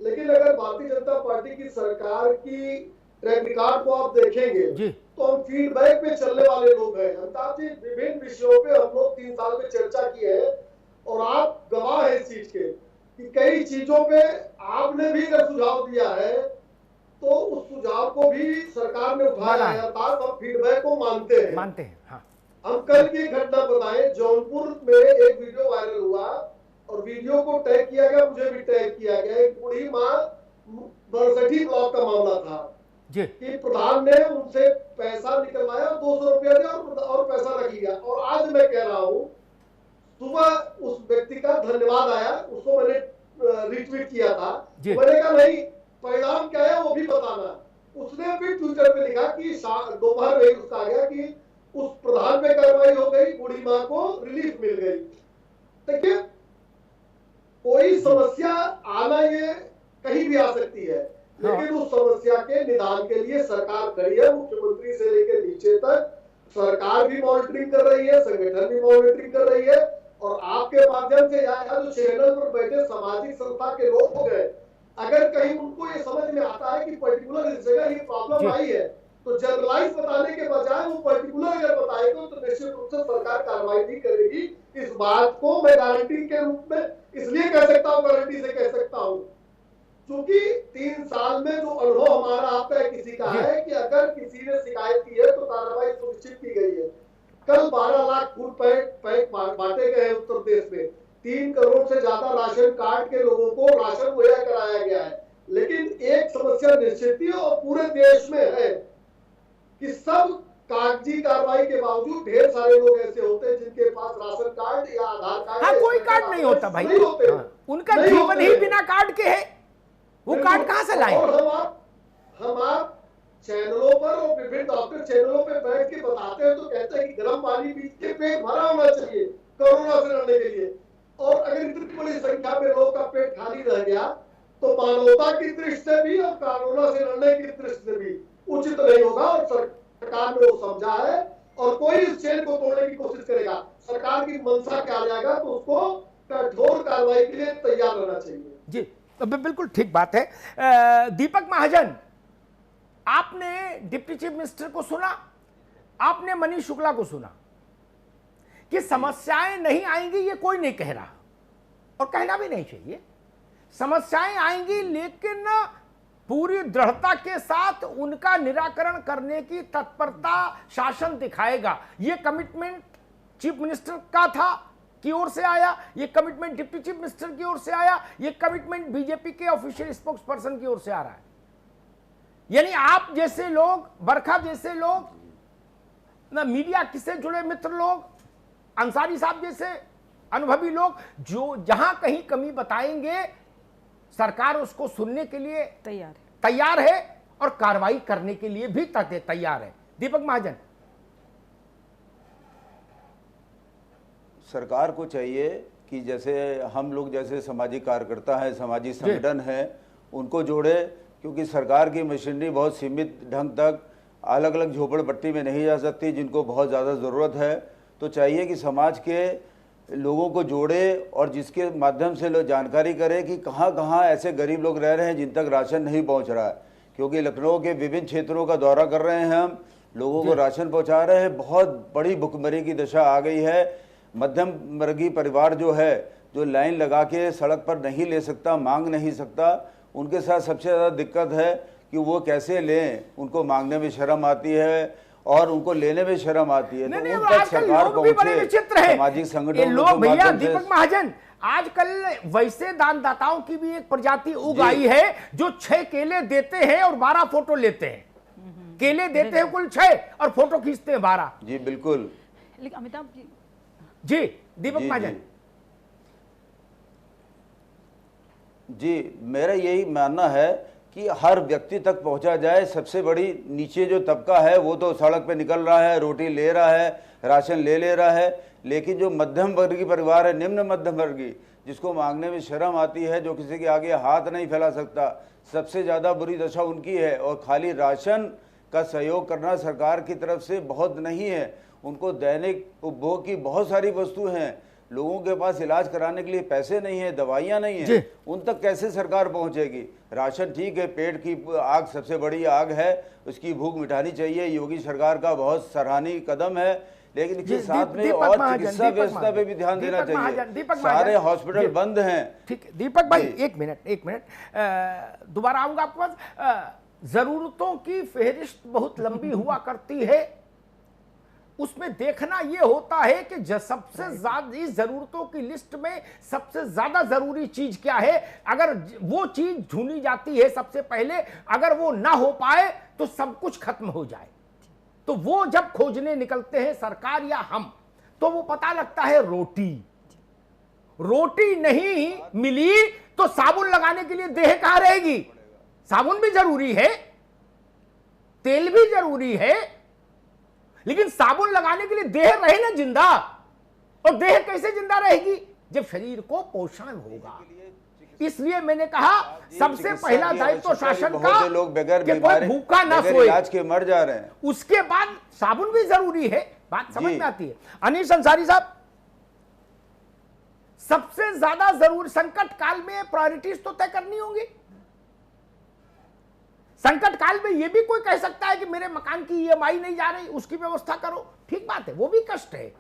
लेकिन अगर भारतीय जनता पार्टी की सरकार की ट्रैक रिकॉर्ड को आप देखेंगे तो हम फीडबैक पे चलने वाले लोग हैं। अमिताभ जी, विभिन्न विषयों पे हम लोग 3 साल में चर्चा की है और आप गवाह है इस चीज के कि कई चीजों पे आपने भी अगर सुझाव दिया है तो उस सुझाव को भी सरकार ने उठाया है, अर्थात हम फीडबैक को मानते हैं।
हाँ।
हम कल की घटना बताएं, जौनपुर में एक वीडियो वायरल हुआ और वीडियो को टैग किया गया, मुझे भी टैग किया गया। एक बूढ़ी माँ, 62 ब्लॉक का मामला था कि प्रधान ने उनसे पैसा निकलवाया, 200 रुपया दिया और पैसा रख लिया। और आज मैं कह रहा हूँ, सुबह उस व्यक्ति का धन्यवाद आया, उसको मैंने रिट्वीट किया था। मैंने कहा नहीं, परिणाम क्या है वो भी बताना। उसने भी ट्विटर पे लिखा कि दोपहर में उसका आ गया कि उस प्रधान पे कार्रवाई हो गई, बूढ़ी मां को रिलीफ मिल गई। देखिए, कोई समस्या आना ये कहीं भी आ सकती है, लेकिन उस समस्या के निदान के लिए सरकार खड़ी है। मुख्यमंत्री से लेकर नीचे तक सरकार भी मॉनिटरिंग कर रही है, संगठन भी मॉनिटरिंग कर रही है। और आपके माध्यम से यहाँ जो चैनल पर बैठे सामाजिक संस्था के लोग हो गए, अगर कहीं उनको ये समझ में आता है कि पर्टिकुलर इस जगह ये प्रॉब्लम आई है, तो जनरलाइज बताने के बजाय वो पर्टिकुलर अगर बताएगा तो निश्चित रूप से सरकार कार्रवाई भी करेगी। इस बात को मैं गारंटी के रूप में इसलिए कह सकता हूँ, गारंटी से कह सकता हूँ क्योंकि 3 साल में जो अनुभव हमारा आता है किसी का है कि अगर किसी ने शिकायत की है तो कार्रवाई सुनिश्चित की गई है। कल 12 लाख फूड पैक बांटे गए उत्तर प्रदेश में, 3 करोड़ से ज्यादा राशन कार्ड के लोगों को राशन मुहैया कराया गया है। लेकिन एक समस्या निश्चित थी और पूरे देश में है कि सब कागजी कार्रवाई के बावजूद ढेर सारे लोग ऐसे होते हैं जिनके पास राशन कार्ड या आधार कार्ड,
हाँ, कोई कार्ड नहीं होता भाई, नहीं होते। उनका जीवन ही बिना कार्ड के है, वो कार्ड कहां से लाएं?
और हम आप चैनलों पर और विभिन्न डॉक्टर चैनलों पे बैठ के बताते हैं तो कहते हैं कि गर्म पानी पी के पेट भरा होना चाहिए कोरोना से लड़ने के लिए। और अगर इतनी बड़ी संख्या में लोग का पेट खाली रह गया तो मानवता की दृष्टि से भी और कोरोना से लड़ने की दृष्टि से भी उचित नहीं होगा। और सरकार ने वो समझा है और कोई इस चेन को तोड़ने की कोशिश करेगा, सरकार की मंशा क्या आ जाएगा तो उसको कठोर कार्रवाई के लिए तैयार रहना चाहिए।
जी, बिल्कुल ठीक बात है। दीपक महाजन, आपने डिप्टी चीफ मिनिस्टर को सुना, आपने मनीष शुक्ला को सुना कि समस्याएं नहीं आएंगी, ये कोई नहीं कह रहा और कहना भी नहीं चाहिए। समस्याएं आएंगी लेकिन पूरी दृढ़ता के साथ उनका निराकरण करने की तत्परता शासन दिखाएगा। ये कमिटमेंट चीफ मिनिस्टर का था की ओर से आया, ये कमिटमेंट डिप्टी चीफ मिनिस्टर की ओर से आया, ये कमिटमेंट बीजेपी के ऑफिशियल स्पोक्स पर्सन की ओर से आ रहा है। यानी आप जैसे लोग, बरखा जैसे लोग, ना मीडिया से जुड़े मित्र लोग, अंसारी साहब जैसे अनुभवी लोग, जो जहां कहीं कमी बताएंगे सरकार उसको सुनने के लिए तैयार है और कार्रवाई करने के लिए भी तैयार है। दीपक महाजन,
सरकार को चाहिए कि जैसे हम लोग जैसे सामाजिक कार्यकर्ता हैं, सामाजिक संगठन हैं, उनको जोड़े, क्योंकि सरकार की मशीनरी बहुत सीमित ढंग तक अलग अलग झोपड़पट्टी में नहीं जा सकती, जिनको बहुत ज़्यादा ज़रूरत है। तो चाहिए कि समाज के लोगों को जोड़े और जिसके माध्यम से लोग जानकारी करें कि कहाँ कहाँ ऐसे गरीब लोग रह रहे हैं जिन तक राशन नहीं पहुँच रहा है। क्योंकि लखनऊ के विभिन्न क्षेत्रों का दौरा कर रहे हैं हम, लोगों को राशन पहुँचा रहे हैं। बहुत बड़ी भुखमरी की दशा आ गई है। मध्यम वर्गीय परिवार जो है, जो लाइन लगा के सड़क पर नहीं ले सकता, मांग नहीं सकता, उनके साथ सबसे ज़्यादा दिक्कत है कि वो कैसे लें। उनको मांगने में शर्म आती है और उनको लेने में शर्म आती है।
नहीं,
तो उन तक सरकार पहुंचे, सामाजिक संगठनों
लोग भैया दीपक महाजन, आजकल वैसे दानदाताओं की भी एक प्रजाति उग आई है जो 6 केले देते हैं और 12 फोटो लेते हैं। केले देते हैं कुल 6 और फोटो खींचते हैं 12।
जी बिल्कुल।
लेकिन अमिताभ
जी दीपक महाजन
जी, मेरा यही मानना है कि हर व्यक्ति तक पहुंचा जाए। सबसे बड़ी नीचे जो तबका है वो तो सड़क पे निकल रहा है, रोटी ले रहा है, राशन ले रहा है, लेकिन जो मध्यम वर्गीय परिवार है, निम्न मध्यम वर्गीय, जिसको मांगने में शर्म आती है, जो किसी के आगे हाथ नहीं फैला सकता, सबसे ज़्यादा बुरी दशा उनकी है। और खाली राशन का सहयोग करना सरकार की तरफ से बहुत नहीं है। उनको दैनिक उपभोग की बहुत सारी वस्तुएं हैं, लोगों के पास इलाज कराने के लिए पैसे नहीं है, दवाइयां नहीं है, उन तक कैसे सरकार पहुंचेगी। राशन ठीक है, पेट की आग सबसे बड़ी आग है, उसकी भूख मिटानी चाहिए, योगी सरकार का बहुत सराहनीय कदम है, लेकिन इसके साथ में और चिकित्सा व्यवस्था पे भी ध्यान देना चाहिए। सारे हॉस्पिटल बंद हैं।
ठीक है दीपक भाई, एक मिनट दोबारा आऊंगा आपके पास। जरूरतों की फेहरिस्त बहुत लंबी हुआ करती है, उसमें देखना यह होता है कि सबसे ज्यादा इस जरूरतों की लिस्ट में सबसे ज्यादा जरूरी चीज क्या है। अगर वो चीज ढूंढी जाती है सबसे पहले, अगर वो ना हो पाए तो सब कुछ खत्म हो जाए। तो वो जब खोजने निकलते हैं सरकार या हम, तो वो पता लगता है रोटी नहीं मिली तो साबुन लगाने के लिए देह कहां रहेगी। साबुन भी जरूरी है, तेल भी जरूरी है, लेकिन साबुन लगाने के लिए देह रहे ना जिंदा। और देह कैसे जिंदा रहेगी? जब शरीर को पोषण होगा। इसलिए मैंने कहा सबसे पहला दायित्व तो शासन का,
लोग बगैर
कोई भूखा ना सोए,
इलाज के मर जा रहे हैं।
उसके बाद साबुन भी जरूरी है। बात समझ में आती है। अनीश अंसारी साहब, सबसे ज्यादा जरूरी संकट काल में प्रायोरिटीज तो तय करनी होंगी। संकट काल में यह भी कोई कह सकता है कि मेरे मकान की ईएमआई नहीं जा रही, उसकी व्यवस्था करो, ठीक बात है, वो भी कष्ट है।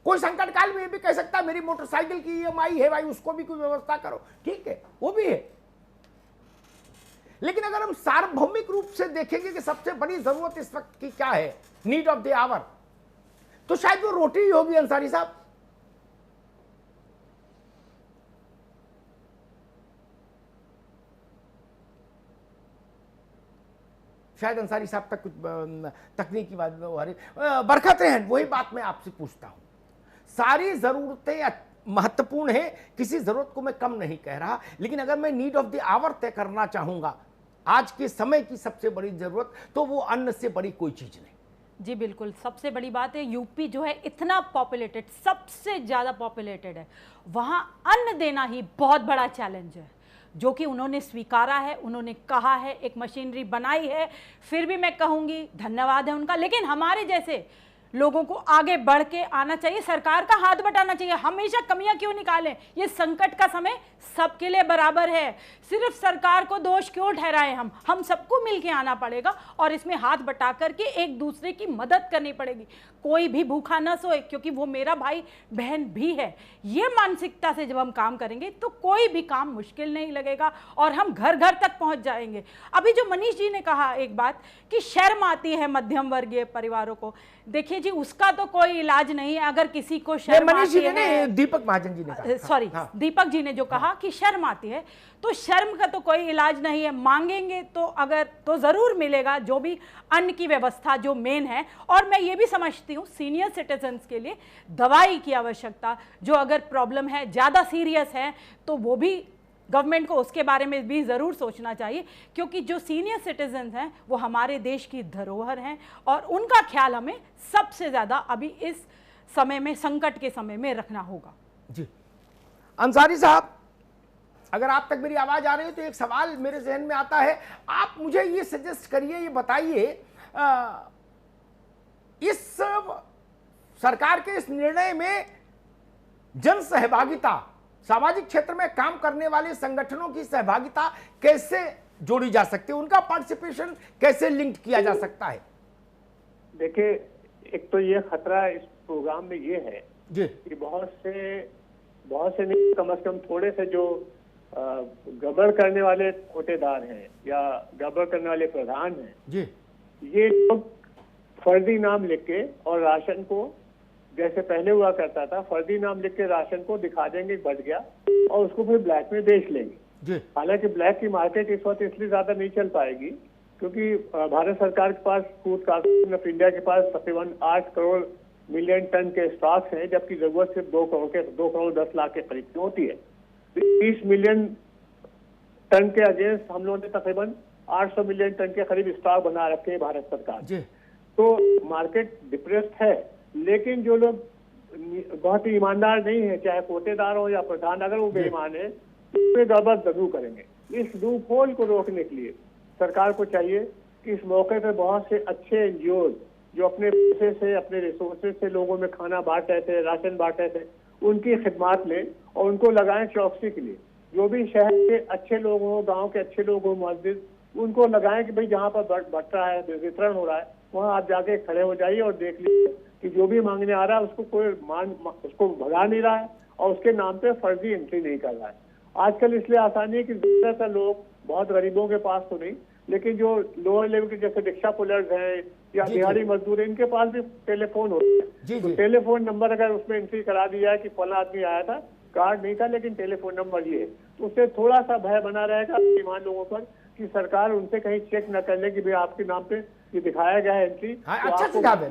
कोई संकट काल में यह भी कह सकता है मेरी मोटरसाइकिल की ईएमआई है भाई, उसको भी कोई व्यवस्था करो, ठीक है, वो भी है। लेकिन अगर हम सार्वभौमिक रूप से देखेंगे कि सबसे बड़ी जरूरत इस वक्त की क्या है, नीड ऑफ द आवर, तो शायद वो रोटी ही होगी। अंसारी साहब, शायद अंसारी साहब तक कुछ तकनीकी बात बरकत रहन, वही बात मैं आपसे पूछता हूं। सारी जरूरतें महत्वपूर्ण है, किसी जरूरत को मैं कम नहीं कह रहा, लेकिन अगर मैं नीड ऑफ द आवर तय करना चाहूंगा आज के समय की सबसे बड़ी जरूरत, तो वो अन्न से बड़ी कोई चीज नहीं।
जी बिल्कुल, सबसे बड़ी बात है यूपी जो है इतना पॉपुलेटेड, सबसे ज्यादा पॉपुलेटेड है, वहां अन्न देना ही बहुत बड़ा चैलेंज है, जो कि उन्होंने स्वीकारा है, उन्होंने कहा है, एक मशीनरी बनाई है। फिर भी मैं कहूंगी धन्यवाद है उनका, लेकिन हमारे जैसे लोगों को आगे बढ़ के आना चाहिए, सरकार का हाथ बटाना चाहिए। हमेशा कमियां क्यों निकालें? ये संकट का समय सबके लिए बराबर है, सिर्फ सरकार को दोष क्यों ठहराएं? हम सबको मिलके आना पड़ेगा और इसमें हाथ बटा करके एक दूसरे की मदद करनी पड़ेगी। कोई भी भूखा ना सोए, क्योंकि वो मेरा भाई बहन भी है। ये मानसिकता से जब हम काम करेंगे तो कोई भी काम मुश्किल नहीं लगेगा और हम घर घर तक पहुंच जाएंगे। अभी जो मनीष जी ने कहा एक बात कि शर्म आती है मध्यम वर्गीय परिवारों को, देखिए जी उसका तो कोई इलाज नहीं है। अगर किसी को शर्म आती है,
दीपक महाजन जी ने कहा,
सॉरी दीपक जी ने जो कहा कि शर्म आती है, तो शर्म का तो कोई इलाज नहीं है। मांगेंगे तो जरूर मिलेगा, जो भी अन्न की व्यवस्था जो मेन है। और मैं ये भी समझती हूँ सीनियर सिटीजन्स के लिए दवाई की आवश्यकता, जो अगर प्रॉब्लम है ज़्यादा सीरियस है तो वो भी गवर्नमेंट को उसके बारे में भी ज़रूर सोचना चाहिए, क्योंकि जो सीनियर सिटीजन्स हैं वो हमारे देश की धरोहर हैं और उनका ख्याल हमें सबसे ज़्यादा अभी इस समय में, संकट के समय में रखना होगा।
जी अंसारी साहब, अगर आप तक मेरी आवाज आ रही है तो एक सवाल मेरे जहन में आता है, आप मुझे ये सजेस्ट करिए, ये बताइए, इस सरकार के इस निर्णय में जन सहभागिता, सामाजिक क्षेत्र में काम करने वाले संगठनों की सहभागिता कैसे जोड़ी जा सकती है, उनका पार्टिसिपेशन कैसे लिंक किया जा सकता है?
देखिए, एक तो ये खतरा इस प्रोग्राम में ये है
जी
कि बहुत से नहीं, कम से कम थोड़े से जो गड़बड़ करने वाले कोटेदार हैं या गड़बड़ करने वाले प्रधान हैं
जी,
ये लोग फर्जी नाम लिख के और राशन को, जैसे पहले हुआ करता था, फर्जी नाम लिख के राशन को दिखा देंगे बढ़ गया और उसको फिर ब्लैक में बेच लेंगे। हालांकि ब्लैक की मार्केट इस वक्त इसलिए ज्यादा नहीं चल पाएगी क्योंकि भारत सरकार के पास, फूड कॉर्पोरेशन ऑफ इंडिया के पास तकरीबन 8 करोड़ मिलियन टन के स्टॉक्स हैं, जबकि जरूरत सिर्फ 2 करोड़ 10 लाख के करीब की होती है। 30 मिलियन टन के अगेंस्ट हम लोगों ने तकरीबन 800 मिलियन टन के करीब स्टॉक बना रखे हैं भारत सरकार। तो मार्केट डिप्रेस्ड है, लेकिन जो लोग बहुत ही ईमानदार नहीं है, चाहे कोटेदार हो या प्रधान, अगर वो बेईमान है तो गड़बड़ जरूर करेंगे। इस लूप होल को रोकने के लिए सरकार को चाहिए कि इस मौके पर बहुत से अच्छे एनजीओ जो अपने पैसे से, अपने रिसोर्सेज से लोगों में खाना बांट रहे थे, राशन बांट रहे थे, उनकी खिदमत लें और उनको लगाएं चौकसी के लिए। जो भी शहर के अच्छे लोग हों, गांव के अच्छे लोग हों, मस्जिद, उनको लगाएं कि भाई जहाँ पर बट रहा है, वितरण हो रहा है, वहाँ आप जाके खड़े हो जाइए और देख लीजिए कि जो भी मांगने आ रहा है उसको कोई उसको भगा नहीं रहा है और उसके नाम पे फर्जी एंट्री नहीं कर रहा है। आजकल इसलिए आसानी है कि ज्यादातर लोग, बहुत गरीबों के पास तो नहीं, लेकिन जो लोअर लेवल के जैसे रिक्शा पुलर्स हैं या दिहाड़ी मजदूर, इनके पास भी टेलीफोन होता है। तो टेलीफोन नंबर अगर उसमें एंट्री करा दिया है कि फला आदमी आया था, कार्ड नहीं था लेकिन टेलीफोन नंबर ये है, तो उससे थोड़ा सा भय बना रहेगा ईमान लोगों पर कि सरकार उनसे कहीं चेक न कर ले कि भाई आपके नाम पे ये दिखाया गया है एंट्री।
अच्छा सुझाव है,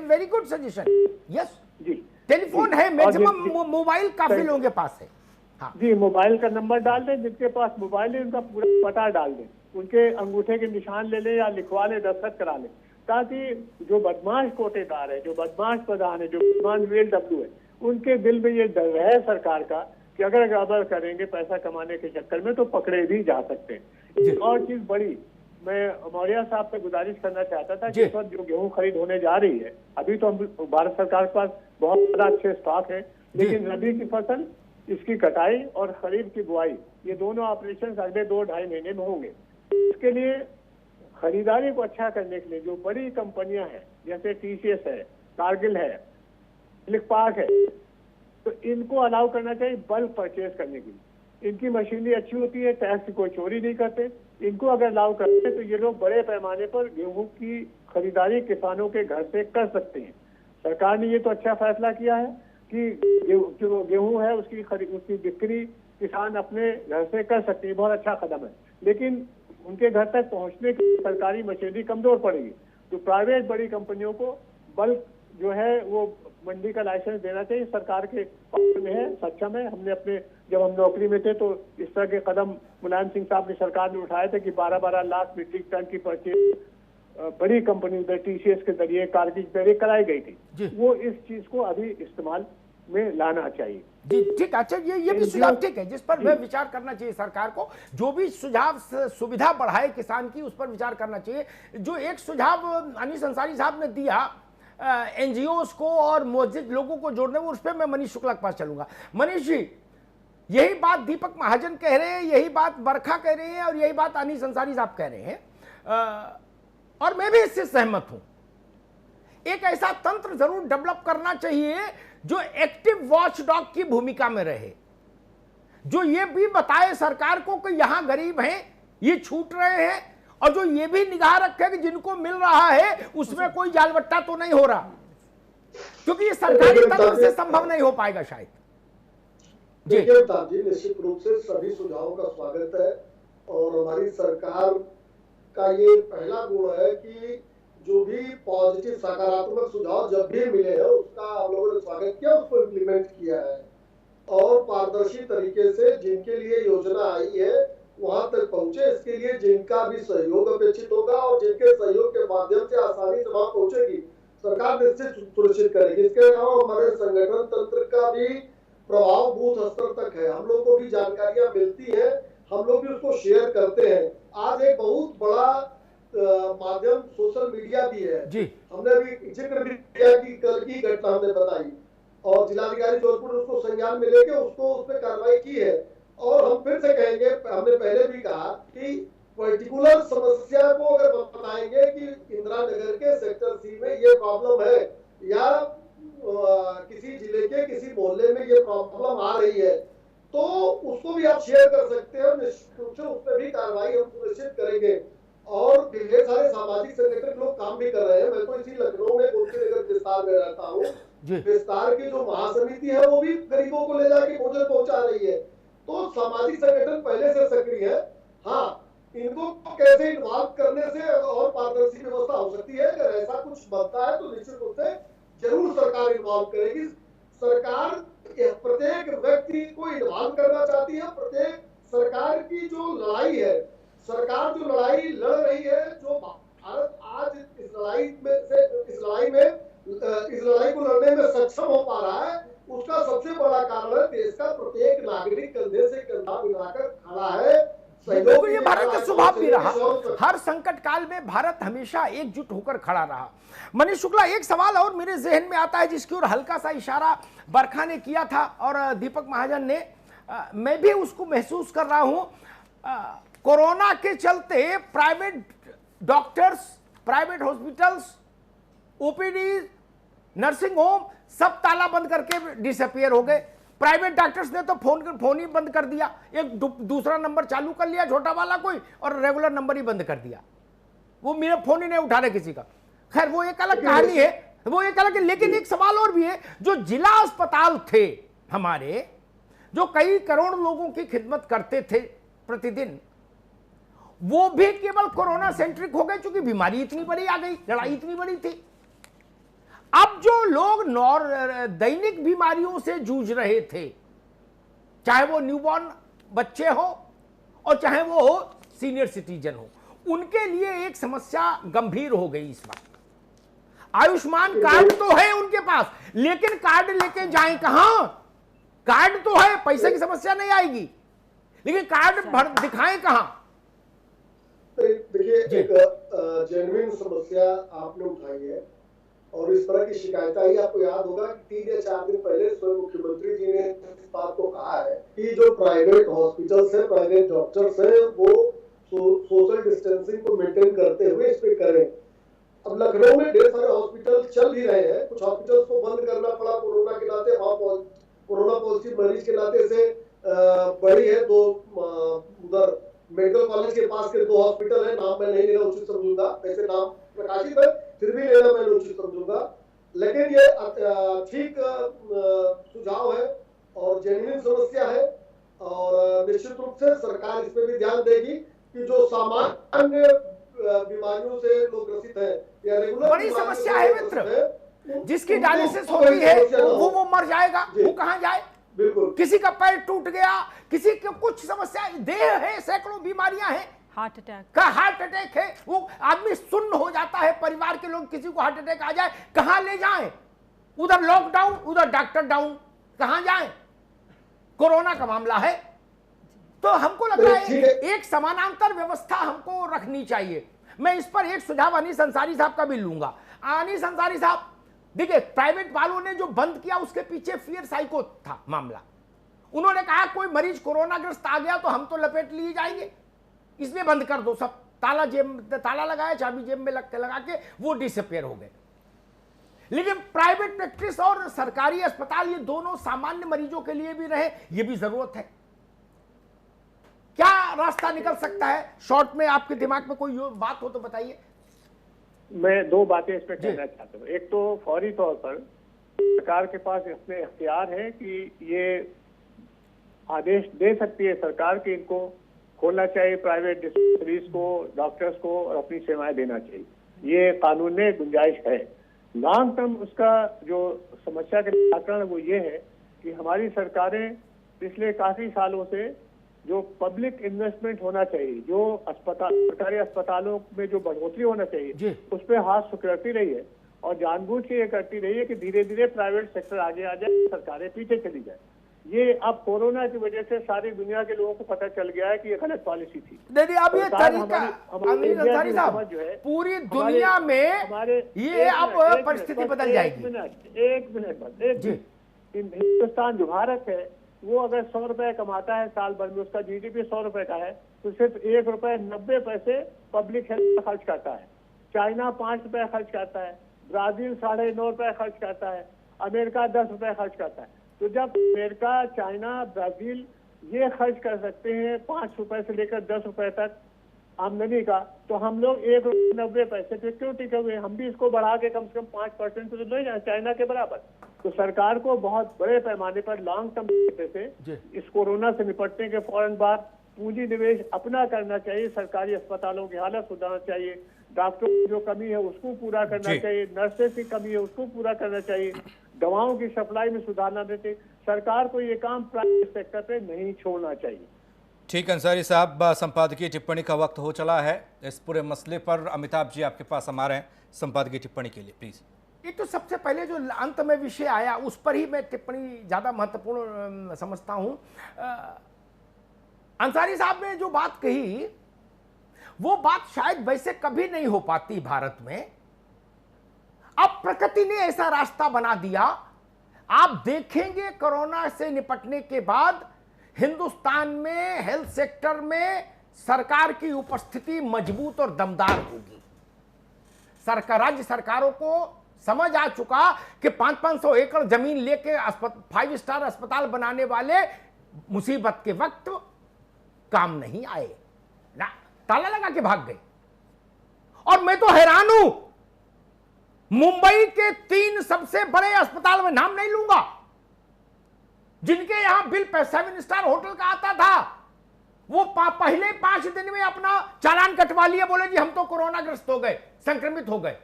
वेरी गुड सजेशन। यस जी, टेलीफोन है, मैक्सिमम मोबाइल काफी लोगों के पास है। हाँ
जी, मोबाइल का नंबर डाल दें, जिनके पास मोबाइल है उनका पूरा पता डाल दें, उनके अंगूठे के निशान ले लें या लिखवा लें, दस्तखत करा लें, ताकि जो बदमाश कोटेदार है, जो बदमाश प्रधान है, जो बदमाश VLW है, उनके दिल में ये डर है सरकार का कि अगर गड़बड़ करेंगे पैसा कमाने के चक्कर में तो पकड़े भी जा सकते हैं। एक और चीज बड़ी, मैं मौर्य साहब से गुजारिश करना चाहता था कि इस वक्त जो गेहूं खरीद होने जा रही है, अभी तो हम भारत सरकार के पास बहुत ज्यादा अच्छे स्टॉक है, लेकिन रबी की फसल, इसकी कटाई और खरीफ की बुआई, ये दोनों ऑपरेशन अगले 2-2.5 महीने में होंगे। इसके लिए खरीदारी को अच्छा करने के लिए जो बड़ी कंपनियां हैं जैसे TCS है, कारगिल है, फ्लिपकार्ट है, तो इनको अलाउ करना चाहिए बल्क परचेज करने के लिए। इनकी मशीनरी अच्छी होती है, टैक्स की कोई चोरी नहीं करते, इनको अगर अलाउ करते तो ये लोग बड़े पैमाने पर गेहूं की खरीदारी किसानों के घर से कर सकते हैं। सरकार ने ये तो अच्छा फैसला किया है कि जो गेहूं है उसकी बिक्री किसान अपने घर से कर सकते हैं, बहुत अच्छा कदम है, लेकिन उनके घर तक पहुंचने की सरकारी मशीनरी कमजोर पड़ेगी। तो प्राइवेट बड़ी कंपनियों को बल्क जो है वो मंडी का लाइसेंस देना चाहिए, सरकार के पास में है, सक्षम है। हमने अपने, जब हम नौकरी में थे तो इस तरह के कदम मुलायम सिंह साहब की सरकार ने उठाए थे कि 12-12 लाख मीट्रिक टन की परचेज बड़ी कंपनी TCS के जरिए, कारगिल के जरिए कराई गई थी। वो इस चीज को अभी इस्तेमाल में लाना चाहिए।
जी ठीक, अच्छा ये भी सुझाव ठीक है जिस पर मैं विचार करना चाहिए सरकार को। जो भी सुझाव सुविधा बढ़ाए किसान की, उस पर विचार करना चाहिए। जो एक सुझाव अनीस अंसारी साहब ने दिया NGOs को और मस्जिद लोगों को जोड़ने, उस पर मैं मनीष शुक्ला के पास चलूंगा। मनीष जी, यही बात दीपक महाजन कह रहे हैं, यही बात बरखा कह रहे हैं और यही बात अनीस अंसारी साहब कह रहे हैं, और मैं भी इससे सहमत हूं। एक ऐसा तंत्र जरूर डेवलप करना चाहिए जो एक्टिव वॉचडॉग की भूमिका में रहे, जो ये भी बताए सरकार को कि यहां गरीब हैं, ये छूट रहे हैं, और जो ये भी निगाह रखे कि जिनको मिल रहा है उसमें कोई जालबट्टा तो नहीं हो रहा, क्योंकि ये सरकारी तंत्र से संभव नहीं हो पाएगा शायद।
देखिए निश्चित रूप से सभी सुझावों का स्वागत है और हमारी सरकार का ये पहला गुण है कि जो भी पॉजिटिव सकारात्मक सुझाव जब भी मिले हैं उसका हम लोगों ने स्वागत किया, उसको इम्प्लीमेंट किया है और पारदर्शी तरीके से जिनके लिए योजना आई है वहां तक पहुंचे। इसके लिए जिनका भी सहयोग अपेक्षित होगा और जिनके सहयोग के माध्यम से आसानी से वहां पहुंचेगी, सरकार निश्चित सुनिश्चित करेगी। इसके अलावा हमारे संगठन तंत्र का भी प्रभाव बूथ स्तर तक है। हम लोग को भी जानकारियां मिलती है, हम लोग भी उसको शेयर करते हैं। आज एक बहुत बड़ा माध्यम सोशल मीडिया भी है
जी।
हमने भी जिक्र भी किया कि कल की घटना हमने बताई और जिलाधिकारी जौनपुर उसको संज्ञान में लेके उसको उस पर कार्रवाई की है। और हम फिर से कहेंगे, हमने पहले भी कहा कि पर्टिकुलर समस्या को अगर बताएंगे कि इंदिरा नगर के सेक्टर सी में ये प्रॉब्लम है या किसी जिले के किसी मोहल्ले में ये प्रॉब्लम आ रही है, तो उसको भी आप शेयर कर सकते हैं। निश्चित रूप से उस पर भी कार्रवाई हम सुनिश्चित करेंगे। और ढेर सारे सामाजिक संगठन लोग काम भी कर रहे हैं। मैं तो इसी लखनऊ में गोमती नगर विस्तार में रहता हूँ। विस्तार की जो महासमिति है वो भी गरीबों को ले जाके भोजन पहुंचा रही है। तो सामाजिक संगठन पहले से सक्रिय है। हाँ, इनको कैसे इन्वॉल्व करने से और पारदर्शी व्यवस्था हो सकती है। अगर ऐसा कुछ बनता है तो निश्चित रूप से जरूर सरकार इन्वॉल्व करेगी। सरकार प्रत्येक व्यक्ति को इन्वॉल्व करना चाहती है। प्रत्येक सरकार की जो लड़ाई है, सरकार जो लड़ाई लड़ रही है, जो भारत आज इस लड़ाई को लड़ने में सक्षम हो पा रहा है, उसका सबसे बड़ा कारण है देश का प्रत्येक नागरिक कंधे से कंधा मिलाकर खड़ा है।
बिल्कुल, ये भारत का स्वभाव भी रहा। हर संकट काल में भारत हमेशा एकजुट होकर खड़ा रहा। मनीष शुक्ला, एक सवाल और मेरे जहन में आता है जिसकी ओर हल्का सा इशारा बरखा ने किया था और दीपक महाजन ने, मैं भी उसको महसूस कर रहा हूं। कोरोना के चलते private doctors, private hospitals, OPD, nursing home सब ताला बंद करके डिसअपियर हो गए। प्राइवेट डॉक्टर्स ने तो फोन ही बंद कर दिया, एक दूसरा नंबर चालू कर लिया छोटा वाला कोई, और रेगुलर नंबर ही बंद कर दिया। वो मेरा फोन ही नहीं उठा रहे किसी का। खैर वो एक अलग कहानी है, वो एक अलग। लेकिन एक सवाल और भी है, जो जिला अस्पताल थे हमारे, जो कई करोड़ लोगों की खिदमत करते थे प्रतिदिन, वो भी केवल कोरोना सेंट्रिक हो गए क्योंकि बीमारी इतनी बड़ी आ गई, लड़ाई इतनी बड़ी थी। अब जो लोग दैनिक बीमारियों से जूझ रहे थे, चाहे वो न्यूबॉर्न बच्चे हो और चाहे वो सीनियर सिटीजन हो, उनके लिए एक समस्या गंभीर हो गई इस बार। आयुष्मान कार्ड तो है उनके पास, लेकिन कार्ड लेके जाएं कहां? कार्ड तो है, पैसे की समस्या नहीं आएगी, लेकिन कार्ड दिखाएं कहां?
देखिए, एक जेन्युइन समस्या आपने उठाई है और इस तरह की शिकायत ही आपको याद होगा कि 3 या 4 दिन पहले स्वयं मुख्यमंत्री जी ने इस बात को कहा है कि जो प्राइवेट हॉस्पिटल्स है, प्राइवेट डॉक्टर्स है, वो सोशल डिस्टेंसिंग को मेंटेन करते हुए इस पे करें। अब लखनऊ में ढेर सारे हॉस्पिटल चल भी रहे हैं, कुछ हॉस्पिटल्स को बंद करना पड़ा कोरोना के नाते, वहां कोरोना पॉजिटिव मरीज के नाते से बड़ी है। दो उधर मेडिकल कॉलेज के पास के 2 हॉस्पिटल है, नाम मैं नहीं लेना उचित समझूंगा, वैसे नाम प्रकाशित है फिर भी लेना मैं उचित समझूंगा। लेकिन ये ठीक सुझाव है और जेन्युइन समस्या है और निश्चित रूप से सरकार इस पे भी ध्यान देगी कि जो सामान्य बीमारियों से लोग ग्रसित है या रेगुलर
बड़ी समस्या है मित्र, जिसकी डायलिसिस होती है वो मर जाएगा, वो कहां जाए?
बिल्कुल,
किसी का पैर टूट गया, किसी को कुछ समस्या, देह है, सैकड़ों बीमारियां हैं,
हार्ट अटैक
का हार्ट अटैक है, वो आदमी सुन्न हो जाता है। परिवार के लोग, किसी को हार्ट अटैक आ जाए कहां ले जाएं? उधर लॉकडाउन, उधर डॉक्टर डाउन, कहां जाएं? कोरोना का मामला है, तो हमको लग रहा है एक समानांतर व्यवस्था हमको रखनी चाहिए। मैं इस पर एक सुझाव अनीस अंसारी साहब का भी लूंगा। अनीस अंसारी साहब, देखिए, प्राइवेट वालों ने जो बंद किया उसके पीछे फियर साइको था मामला। उन्होंने कहा कोई मरीज कोरोनाग्रस्त आ गया तो हम तो लपेट लिए जाएंगे, इसलिए बंद कर दो सब। ताला लगाया, चाबी जेब में लगा के वो डिसअपियर हो गए। लेकिन प्राइवेट प्रैक्टिस और सरकारी अस्पताल, ये दोनों सामान्य मरीजों के लिए भी रहे, ये भी जरूरत है। क्या रास्ता निकल सकता है? शॉर्ट में आपके दिमाग में कोई बात हो तो बताइए।
मैं 2 बातें इस पर कहना चाहता हूँ। एक तो फौरी तौर पर सरकार के पास इसमें इख्तियार है कि ये आदेश दे सकती है सरकार कि इनको खोलना चाहिए, प्राइवेट डिस्पेंसरीज को, डॉक्टर्स को, और अपनी सेवाएं देना चाहिए। ये कानून में गुंजाइश है। लॉन्ग टर्म उसका जो समस्या का निराकरण वो ये है कि हमारी सरकारें पिछले काफी सालों से जो पब्लिक इन्वेस्टमेंट होना चाहिए, जो सरकारी अस्पतालों में जो बढ़ोतरी होना चाहिए, उस पर हाथ सुकड़ती रही है और जानबूझ के ये करती रही है कि धीरे धीरे प्राइवेट सेक्टर आगे आ जाए, सरकारें पीछे चली जाए। ये अब कोरोना की वजह से सारी दुनिया के लोगों को पता चल गया है कि ये गलत पॉलिसी थी।
देखिए अब ये तरीका अमीर अंसारी साहब जो है पूरी दुनिया में ये अब परिस्थिति बदल जाएगी।
एक मिनट बस, हिंदुस्तान जो भारत है वो अगर 100 रुपए कमाता है साल भर में, उसका जीडीपी 100 रुपए का है, तो सिर्फ 1 रुपए 90 पैसे पब्लिक हेल्थ में खर्च करता है। चाइना 5 रुपए खर्च करता है, ब्राजील 9.5 रुपए खर्च करता है, अमेरिका 10 रुपए खर्च करता है। तो जब अमेरिका, चाइना, ब्राजील ये खर्च कर सकते हैं 5 रुपए से लेकर 10 रुपए तक आमदनी का, तो हम लोग 1 रुपए 90 पैसे पे क्यों टिके हुए? हम भी इसको बढ़ा के कम से कम 5% तो नहीं जाए चाइना के बराबर। तो सरकार को बहुत बड़े पैमाने पर लॉन्ग टर्म से इस कोरोना से निपटने के फौरन बाद पूंजी निवेश अपना करना चाहिए। सरकारी अस्पतालों की हालत सुधारना चाहिए, डॉक्टरों की जो कमी है उसको पूरा करना चाहिए, नर्सेस की कमी है उसको पूरा करना चाहिए, दवाओं की सप्लाई में सुधारना चाहिए। सरकार को ये काम प्राइवेट सेक्टर पे नहीं छोड़ना चाहिए।
ठीक अंसारी साहब, संपादकीय टिप्पणी का वक्त हो चला है। इस पूरे मसले पर अमिताभ जी आपके पास हम आ रहे हैं संपादकीय टिप्पणी के लिए, प्लीज।
ये तो सबसे पहले जो अंत में विषय आया उस पर ही मैं टिप्पणी ज्यादा महत्वपूर्ण समझता हूं। अंसारी साहब ने जो बात कही वो बात शायद वैसे कभी नहीं हो पाती भारत में। अब प्रकृति ने ऐसा रास्ता बना दिया। आप देखेंगे कोरोना से निपटने के बाद हिंदुस्तान में हेल्थ सेक्टर में सरकार की उपस्थिति मजबूत और दमदार होगी। सरकार, राज्य सरकारों को समझ आ चुका कि 500-500 एकड़ जमीन लेके 5 स्टार अस्पताल बनाने वाले मुसीबत के वक्त काम नहीं आए ना, ताला लगा के भाग गए। और मैं तो हैरान हूं, मुंबई के 3 सबसे बड़े अस्पताल में नाम नहीं लूंगा जिनके यहां बिल 7 स्टार होटल का आता था, वो पहले 5 दिन में अपना चालान कटवा लिए, बोले जी हम तो कोरोना ग्रस्त हो गए, संक्रमित हो गए।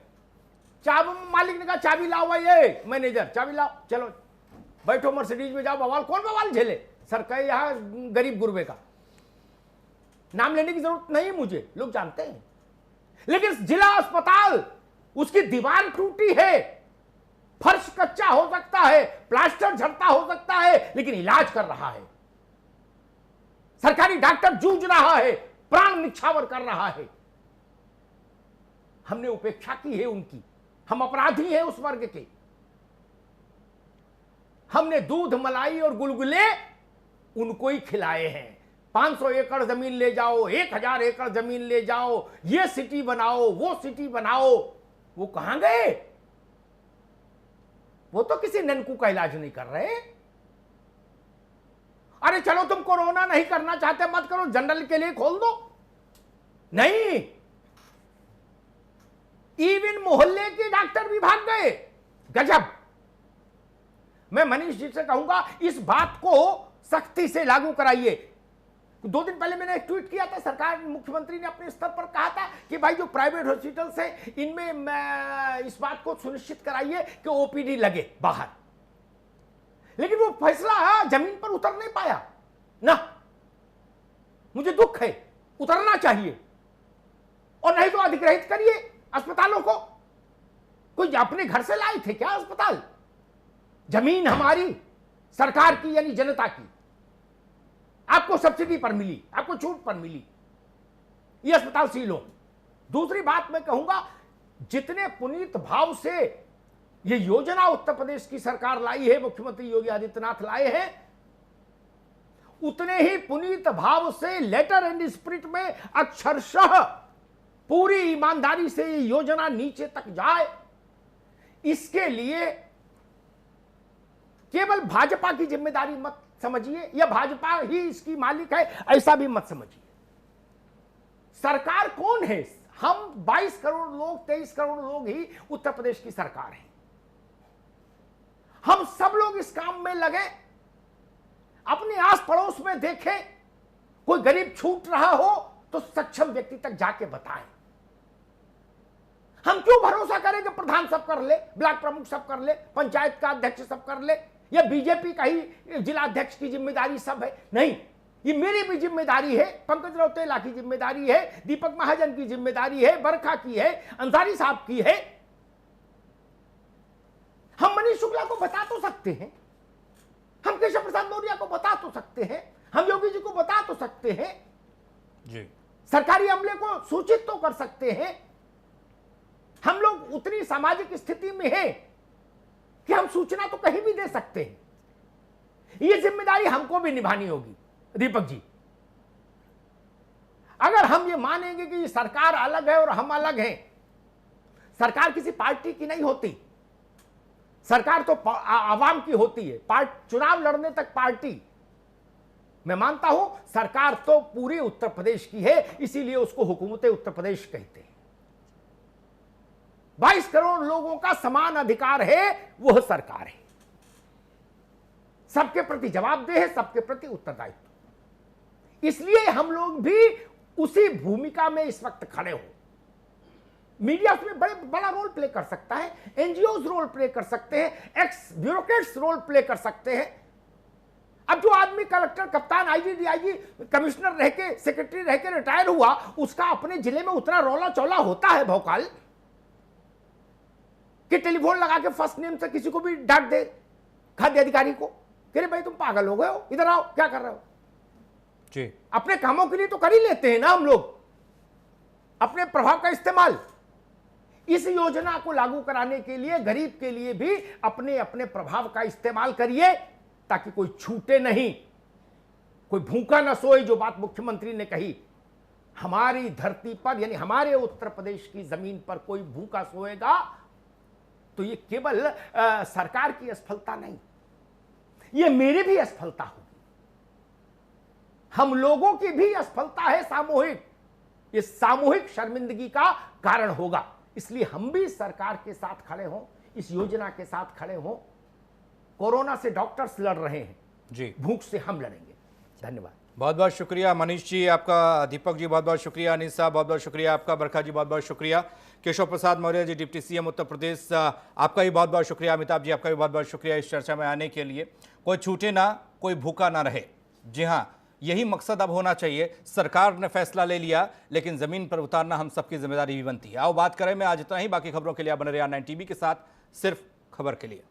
मालिक ने कहा चाबी लाओ भाई, ये मैनेजर चाबी लाओ, चलो बैठो मर्सिडीज में जाओ, बवाल कौन बवाल झेले? सरकार यहां गरीब गुरबे का नाम लेने की जरूरत नहीं मुझे, लोग जानते हैं। लेकिन जिला अस्पताल, उसकी दीवार टूटी है, फर्श कच्चा हो सकता है, प्लास्टर झड़ता हो सकता है, लेकिन इलाज कर रहा है। सरकारी डॉक्टर जूझ रहा है, प्राण निछावर कर रहा है। हमने उपेक्षा की है उनकी, हम अपराधी हैं उस वर्ग के। हमने दूध, मलाई और गुलगुले उनको ही खिलाए हैं। 500 एकड़ जमीन ले जाओ, 1000 एकड़ जमीन ले जाओ, ये सिटी बनाओ, वो सिटी बनाओ, वो कहां गए? वो तो किसी ननकू का इलाज नहीं कर रहे। अरे चलो तुम कोरोना नहीं करना चाहते मत करो, जनरल के लिए खोल दो। नहीं, इवन मोहल्ले के डॉक्टर भी भाग गए। गजब। मैं मनीष जी से कहूंगा इस बात को सख्ती से लागू कराइए। 2 दिन पहले मैंने एक ट्वीट किया था, सरकार, मुख्यमंत्री ने अपने स्तर पर कहा था कि भाई जो प्राइवेट हॉस्पिटल्स है इनमें इस बात को सुनिश्चित कराइए कि ओपीडी लगे बाहर। लेकिन वो फैसला जमीन पर उतर नहीं पाया ना। मुझे दुख है, उतरना चाहिए। और नहीं तो अधिग्रहित करिए अस्पतालों को। कोई अपने घर से लाए थे क्या अस्पताल? जमीन हमारी, सरकार की यानी जनता की, आपको सब्सिडी पर मिली, आपको छूट पर मिली, ये अस्पताल सील हो। दूसरी बात मैं कहूंगा, जितने पुनीत भाव से ये योजना उत्तर प्रदेश की सरकार लाई है, मुख्यमंत्री योगी आदित्यनाथ लाए हैं, उतने ही पुनीत भाव से लेटर एंड स्पिरिट में अक्षरशः पूरी ईमानदारी से ये योजना नीचे तक जाए। इसके लिए केवल भाजपा की जिम्मेदारी मत समझिए या भाजपा ही इसकी मालिक है, ऐसा भी मत समझिए। सरकार कौन है? हम 22 करोड़ लोग, 23 करोड़ लोग ही उत्तर प्रदेश की सरकार है। हम सब लोग इस काम में लगे। अपने आस पड़ोस में देखें, कोई गरीब छूट रहा हो तो सक्षम व्यक्ति तक जाके बताएं। हम क्यों भरोसा करें कि प्रधान सब कर ले, ब्लॉक प्रमुख सब कर ले, पंचायत का अध्यक्ष सब कर ले, या बीजेपी का ही जिला अध्यक्ष की जिम्मेदारी सब है? नहीं, ये मेरी भी जिम्मेदारी है, पंकज रौतेला की जिम्मेदारी है, दीपक महाजन की जिम्मेदारी है, बरखा की है, अंसारी साहब की है। हम मनीष शुक्ला को बता तो सकते हैं, हम केशव प्रसाद मौर्य को बता तो सकते हैं, हम योगी जी को बता तो सकते हैं
जी,
सरकारी अमले को सूचित तो कर सकते हैं। हम लोग उतनी सामाजिक स्थिति में हैं कि हम सूचना तो कहीं भी दे सकते हैं। ये जिम्मेदारी हमको भी निभानी होगी दीपक जी। अगर हम ये मानेंगे कि सरकार अलग है और हम अलग हैं, सरकार किसी पार्टी की नहीं होती, सरकार तो आवाम की होती है। चुनाव लड़ने तक पार्टी, मैं मानता हूं सरकार तो पूरे उत्तर प्रदेश की है, इसीलिए उसको हुकूमत उत्तर प्रदेश कहते हैं। 22 करोड़ लोगों का समान अधिकार है, वह सरकार है। सबके प्रति जवाबदेह है, सबके प्रति उत्तरदायित्व। इसलिए हम लोग भी उसी भूमिका में इस वक्त खड़े हो। मीडिया उसमें बड़ा रोल प्ले कर सकता है, एनजीओज रोल प्ले कर सकते हैं, एक्स ब्यूरोक्रेट्स रोल प्ले कर सकते हैं। अब जो आदमी कलेक्टर, कप्तान, आईजी, डीआईजी, कमिश्नर रह के, सेक्रेटरी रह के रिटायर हुआ, उसका अपने जिले में उतना रौला चौला होता है भौकाल कि टेलीफोन लगा के फर्स्ट नेम से किसी को भी डांट दे, खाद्य अधिकारी को, कह रहे भाई तुम पागल हो गए हो, इधर आओ, क्या कर रहे हो
जी।
अपने कामों के लिए तो कर ही लेते हैं ना हम लोग, अपने प्रभाव का इस्तेमाल। इस योजना को लागू कराने के लिए गरीब के लिए भी अपने अपने प्रभाव का इस्तेमाल करिए, ताकि कोई छूटे नहीं, कोई भूखा न सोए। जो बात मुख्यमंत्री ने कही, हमारी धरती पर यानी हमारे उत्तर प्रदेश की जमीन पर कोई भूखा सोएगा तो ये केवल सरकार की असफलता नहीं, ये मेरी भी असफलता होगी, हम लोगों की भी असफलता है सामूहिक। ये सामूहिक शर्मिंदगी का कारण होगा। इसलिए हम भी सरकार के साथ खड़े हों, इस योजना के साथ खड़े हों। कोरोना से डॉक्टर्स लड़ रहे हैं
जी,
भूख से हम लड़ेंगे। धन्यवाद।
बहुत बहुत शुक्रिया मनीष जी आपका, दीपक जी बहुत बहुत शुक्रिया, अनिल साहब बहुत बहुत शुक्रिया आपका, बरखा जी बहुत बहुत शुक्रिया, केशव प्रसाद मौर्य जी डिप्टी सीएम उत्तर प्रदेश आपका भी बहुत बहुत शुक्रिया, अमिताभ जी आपका भी बहुत बहुत शुक्रिया इस चर्चा में आने के लिए। कोई छूटे ना, कोई भूखा ना रहे। जी हाँ, यही मकसद अब होना चाहिए। सरकार ने फैसला ले लिया, लेकिन जमीन पर उतारना हम सबकी जिम्मेदारी भी बनती है। आओ बात करें, मैं आज इतना ही। बाकी खबरों के लिए आप बने रहिए 9 टीवी के साथ, सिर्फ खबर के लिए।